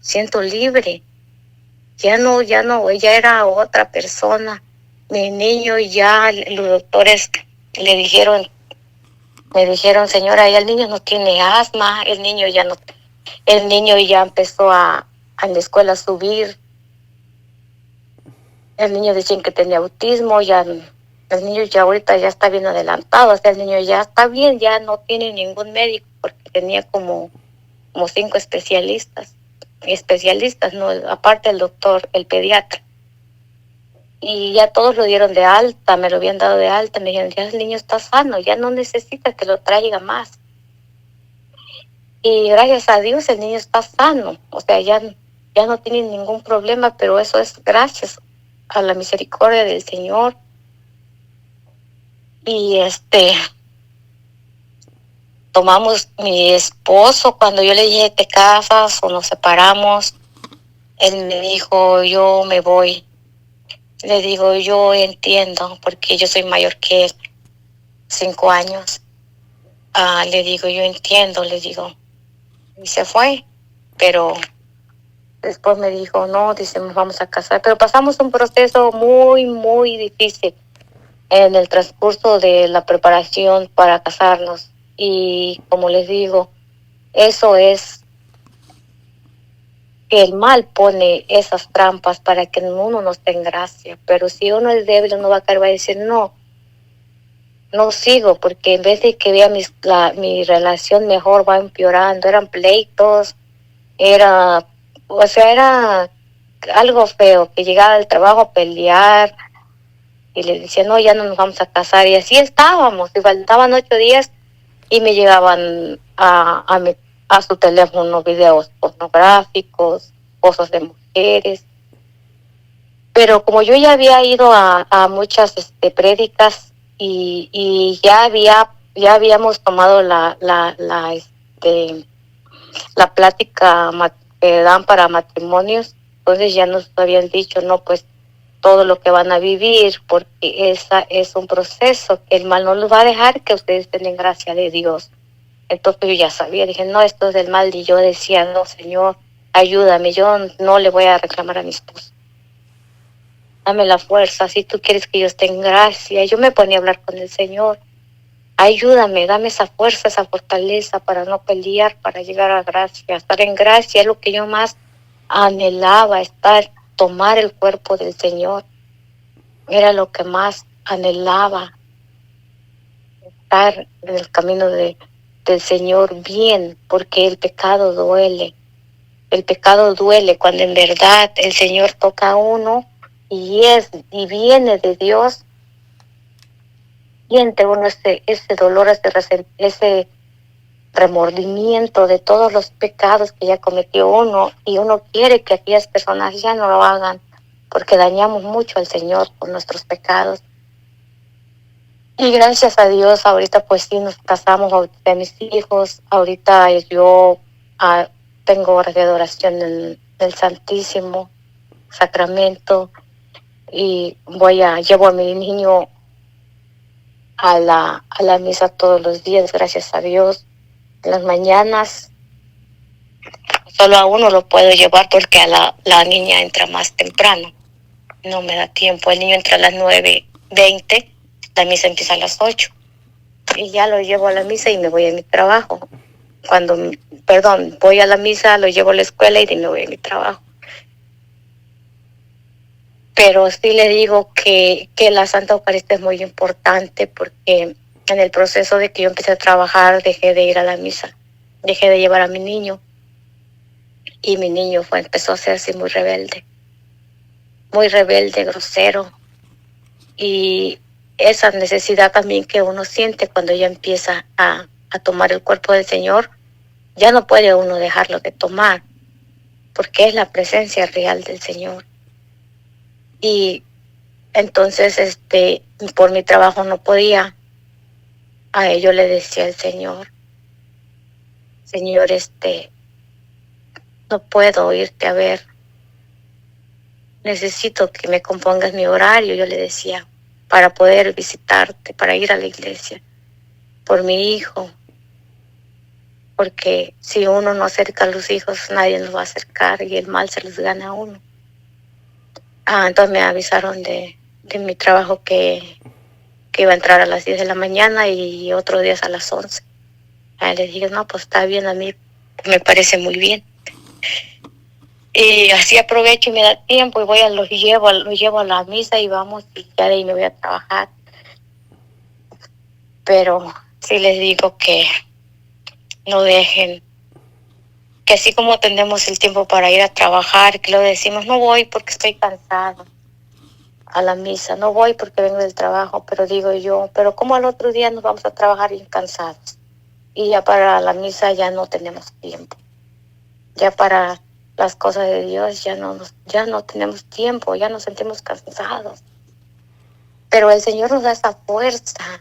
siento libre, ya no, ya era otra persona. Mi niño ya, los doctores le dijeron, me dijeron, señora, ya el niño no tiene asma, el niño ya empezó a en la escuela a subir. El niño decían que tenía autismo, ya el niño ya ahorita ya está bien adelantado, o sea, el niño ya está bien, ya no tiene ningún médico, porque tenía como 5 especialistas, no, aparte el doctor, el pediatra. Y ya todos lo dieron de alta, me lo habían dado de alta, me dijeron, ya el niño está sano, ya no necesita que lo traiga más. Y gracias a Dios el niño está sano, o sea, ya no tiene ningún problema, pero eso es gracias a la misericordia del Señor. Y tomamos mi esposo, cuando yo le dije, ¿te casas o nos separamos? Él me dijo, yo me voy. Le digo, yo entiendo, porque yo soy mayor que él, 5 años. Le digo, yo entiendo, le digo. Y se fue, pero después me dijo, no, dice, nos vamos a casar. Pero pasamos un proceso muy, muy difícil en el transcurso de la preparación para casarnos. Y como les digo, eso es que el mal pone esas trampas para que uno no esté en gracia. Pero si uno es débil, uno va a caer, va a decir, no sigo, porque en vez de que vea mi relación mejor, va empeorando. Eran pleitos, era algo feo, que llegaba del trabajo a pelear, y le decía, no, ya no nos vamos a casar, y así estábamos, y faltaban 8 días, y me llegaban a su teléfono videos pornográficos, cosas de mujeres. Pero como yo ya había ido a muchas prédicas, y ya habíamos tomado la plática que dan para matrimonios, entonces ya nos habían dicho, no, pues todo lo que van a vivir, porque esa es un proceso que el mal no los va a dejar que ustedes tengan gracia de Dios. Entonces yo ya sabía, dije, no, esto es del mal, y yo decía, no, Señor, ayúdame, yo no le voy a reclamar a mi esposo. Dame la fuerza, si tú quieres que yo esté en gracia. Yo me ponía a hablar con el Señor. Ayúdame, dame esa fuerza, esa fortaleza para no pelear, para llegar a gracia. Estar en gracia es lo que yo más anhelaba, tomar el cuerpo del Señor. Era lo que más anhelaba, estar en el camino del Señor bien, porque el pecado duele. El pecado duele cuando en verdad el Señor toca a uno y viene de Dios. Siente uno ese dolor, ese remordimiento de todos los pecados que ya cometió uno, y uno quiere que aquellas personas ya no lo hagan, porque dañamos mucho al Señor por nuestros pecados. Y gracias a Dios, ahorita pues sí nos casamos de mis hijos. Ahorita yo tengo hora de adoración en el Santísimo Sacramento, y llevo a mi niño a la misa todos los días, gracias a Dios. En las mañanas solo a uno lo puedo llevar, porque la niña entra más temprano, no me da tiempo. El niño entra a las 9:20, la misa empieza a las 8, y ya lo llevo a la misa y me voy a mi trabajo. Voy a la misa, lo llevo a la escuela y me voy a mi trabajo. Pero sí le digo que la Santa Eucaristía es muy importante, porque en el proceso de que yo empecé a trabajar dejé de ir a la misa, dejé de llevar a mi niño, y mi niño empezó a hacerse muy rebelde, grosero, y esa necesidad también que uno siente cuando ya empieza a tomar el cuerpo del Señor, ya no puede uno dejarlo de tomar, porque es la presencia real del Señor. Y Entonces, por mi trabajo no podía. A ello le decía al Señor, Señor, no puedo irte a ver. Necesito que me compongas mi horario, yo le decía, para poder visitarte, para ir a la iglesia, por mi hijo. Porque si uno no acerca a los hijos, nadie los va a acercar y el mal se los gana a uno. Entonces me avisaron de mi trabajo que iba a entrar a las 10 de la mañana y otros días a las 11. Les dije, no, pues está bien, a mí me parece muy bien. Y así aprovecho y me da tiempo y los llevo a la misa y vamos, y ya de ahí me voy a trabajar. Pero sí les digo que no dejen, que así como tenemos el tiempo para ir a trabajar, que lo decimos, no voy porque estoy cansado a la misa, no voy porque vengo del trabajo, pero digo yo, pero como al otro día nos vamos a trabajar bien cansados y ya para la misa ya no tenemos tiempo, ya para las cosas de Dios ya no tenemos tiempo, ya nos sentimos cansados, pero el Señor nos da esa fuerza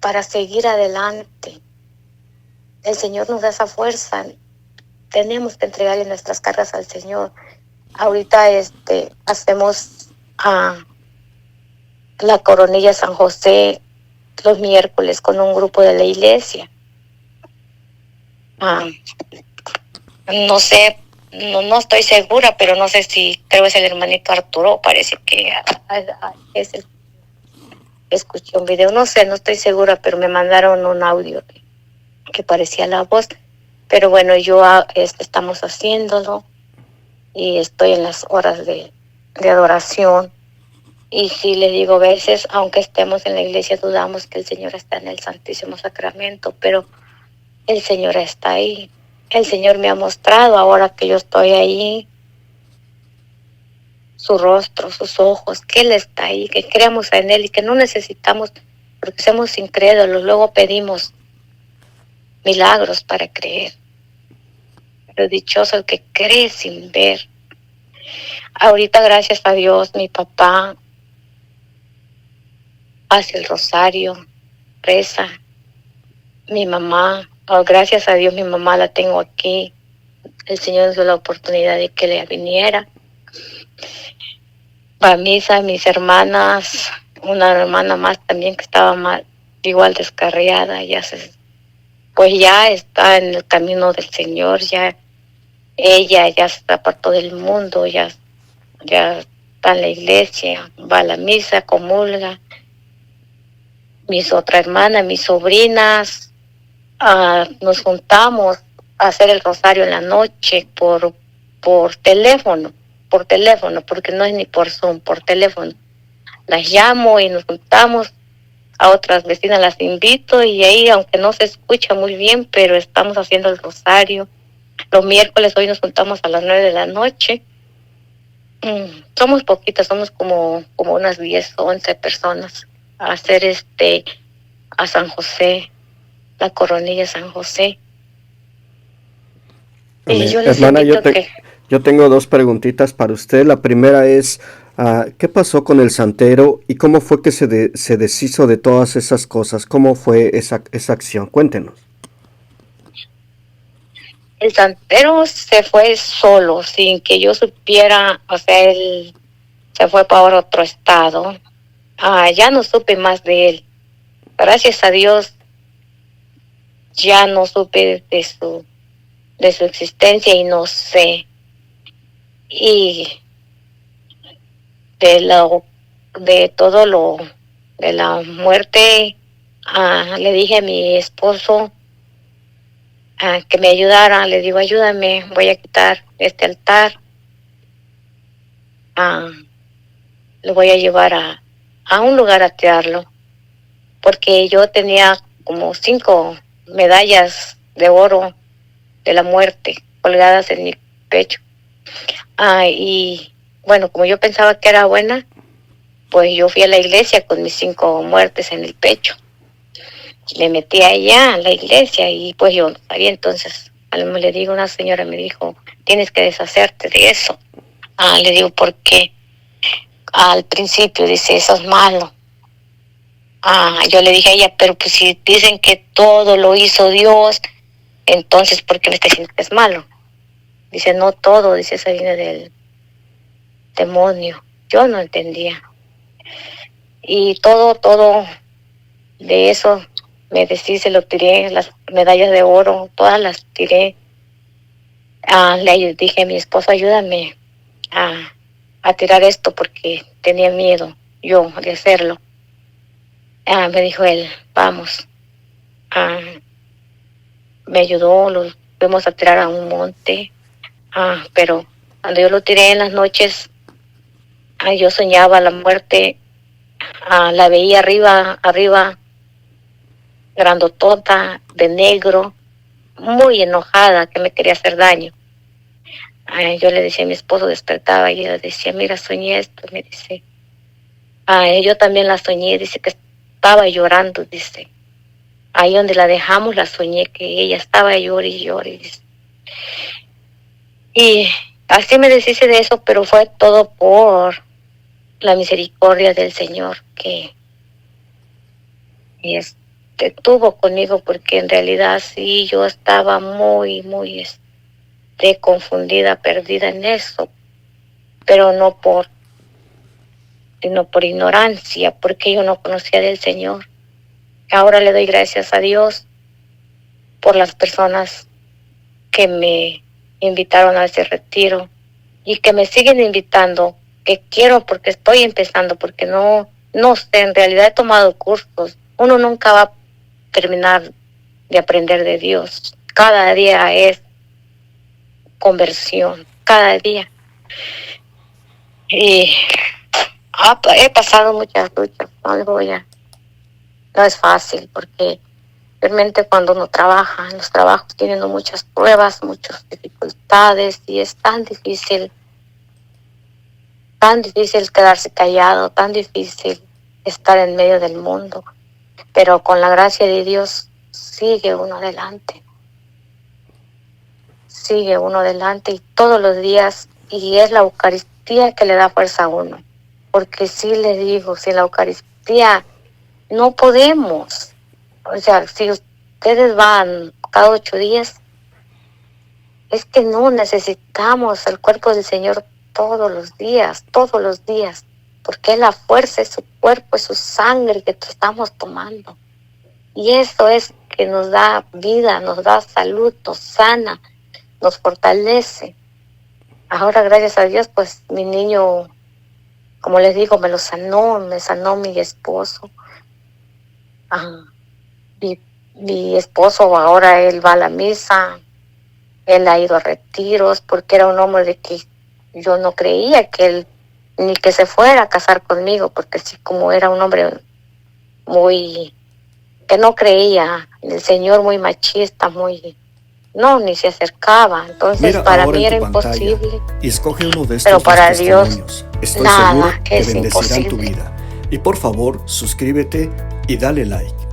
para seguir adelante. El Señor nos da esa fuerza. Tenemos que entregarle nuestras cargas al Señor. Ahorita hacemos la coronilla San José los miércoles con un grupo de la iglesia. No sé, no estoy segura, pero no sé si, creo es el hermanito Arturo, parece que es el que escuché un video, no sé, no estoy segura, pero me mandaron un audio que parecía la voz. Pero bueno, yo estamos haciéndolo y estoy en las horas de adoración. Y sí les digo, a veces, aunque estemos en la iglesia, dudamos que el Señor está en el Santísimo Sacramento, pero el Señor está ahí. El Señor me ha mostrado ahora que yo estoy ahí, su rostro, sus ojos, que Él está ahí, que creamos en Él y que no necesitamos, porque somos incrédulos, luego pedimos milagros para creer. Pero dichoso el que cree sin ver. Ahorita, gracias a Dios, mi papá hace el rosario, reza. Mi mamá, gracias a Dios, mi mamá la tengo aquí. El Señor nos dio la oportunidad de que le viniera. Va a misa, mis hermanas, una hermana más también que estaba mal, igual descarriada, pues ya está en el camino del Señor, ella ya se apartó del mundo, ya está en la iglesia, va a la misa, comulga. Mis otras hermanas, mis sobrinas, nos juntamos a hacer el rosario en la noche por teléfono, porque no es ni por Zoom, por teléfono. Las llamo y nos juntamos, a otras vecinas las invito y ahí, aunque no se escucha muy bien, pero estamos haciendo el rosario. Los miércoles hoy nos juntamos a las 9 de la noche. Somos poquitas, somos como unas 10 o 11 personas a hacer a San José, la coronilla San José. Y yo les hermana, invito yo tengo dos preguntitas para usted. La primera es, ¿qué pasó con el santero y cómo fue que se deshizo de todas esas cosas? ¿Cómo fue esa acción? Cuéntenos. El santero se fue solo, sin que yo supiera, o sea, él se fue para otro estado. Ya no supe más de él. Gracias a Dios, ya no supe de su existencia y no sé. Y de todo de la muerte, le dije a mi esposo que me ayudara. Le digo, ayúdame, voy a quitar este altar. Lo voy a llevar a un lugar a tirarlo, porque yo tenía como 5 medallas de oro de la muerte colgadas en mi pecho. Y bueno, como yo pensaba que era buena, pues yo fui a la iglesia con mis 5 muertes en el pecho. Le metí allá a la iglesia y pues yo no sabía. Entonces le digo, una señora me dijo, tienes que deshacerte de eso. Le digo, ¿por qué? al principio, dice, eso es malo. Yo le dije a ella, pero pues si dicen que todo lo hizo Dios, entonces ¿por qué me está diciendo que es malo? Dice, no todo, dice, eso viene del demonio. Yo no entendía. Y todo de eso me deshice, lo tiré, las medallas de oro, todas las tiré. Le dije a mi esposo, ayúdame a tirar esto porque tenía miedo yo de hacerlo. Me dijo él, vamos. Me ayudó, lo fuimos a tirar a un monte. Pero cuando yo lo tiré en las noches, yo soñaba la muerte. La veía arriba, grandotota, de negro, muy enojada, que me quería hacer daño. Yo le decía a mi esposo, despertaba y ella decía, mira, soñé esto, me dice. Yo también la soñé, dice que estaba llorando, dice. Ahí donde la dejamos la soñé, que ella estaba llorando y llorando, dice. Y así me deshice de eso, pero fue todo por la misericordia del Señor que estuvo conmigo, porque en realidad sí, yo estaba muy confundida, perdida en eso, pero sino por ignorancia, porque yo no conocía del Señor. Ahora le doy gracias a Dios por las personas que me invitaron a ese retiro y que me siguen invitando, que quiero, porque estoy empezando, porque no sé, en realidad he tomado cursos. Uno nunca va a terminar de aprender de Dios. Cada día es conversión, cada día. Y he pasado muchas luchas, no es fácil, porque realmente cuando uno trabaja, en los trabajos tienen muchas pruebas, muchas dificultades, y es tan difícil quedarse callado, tan difícil estar en medio del mundo, pero con la gracia de Dios sigue uno adelante y todos los días, y es la Eucaristía que le da fuerza a uno, porque sí le digo, sin la Eucaristía no podemos. O sea, si ustedes van cada 8 días, es que no necesitamos el cuerpo del Señor todos los días, porque es la fuerza, es su cuerpo, es su sangre que estamos tomando. Y eso es que nos da vida, nos da salud, nos sana, nos fortalece. Ahora, gracias a Dios, pues mi niño, como les digo, me sanó mi esposo. Mi esposo ahora él va a la misa, él ha ido a retiros, porque era un hombre de que yo no creía que él ni que se fuera a casar conmigo, porque sí, como era un hombre que no creía en el Señor, muy machista, ni se acercaba. Entonces Mira para ahora mí en era tu pantalla imposible. y escoge uno de Pero estos para dos Dios, testimonios. Estoy nada seguro que es bendecirán tu imposible. vida. Y por favor, suscríbete y dale like.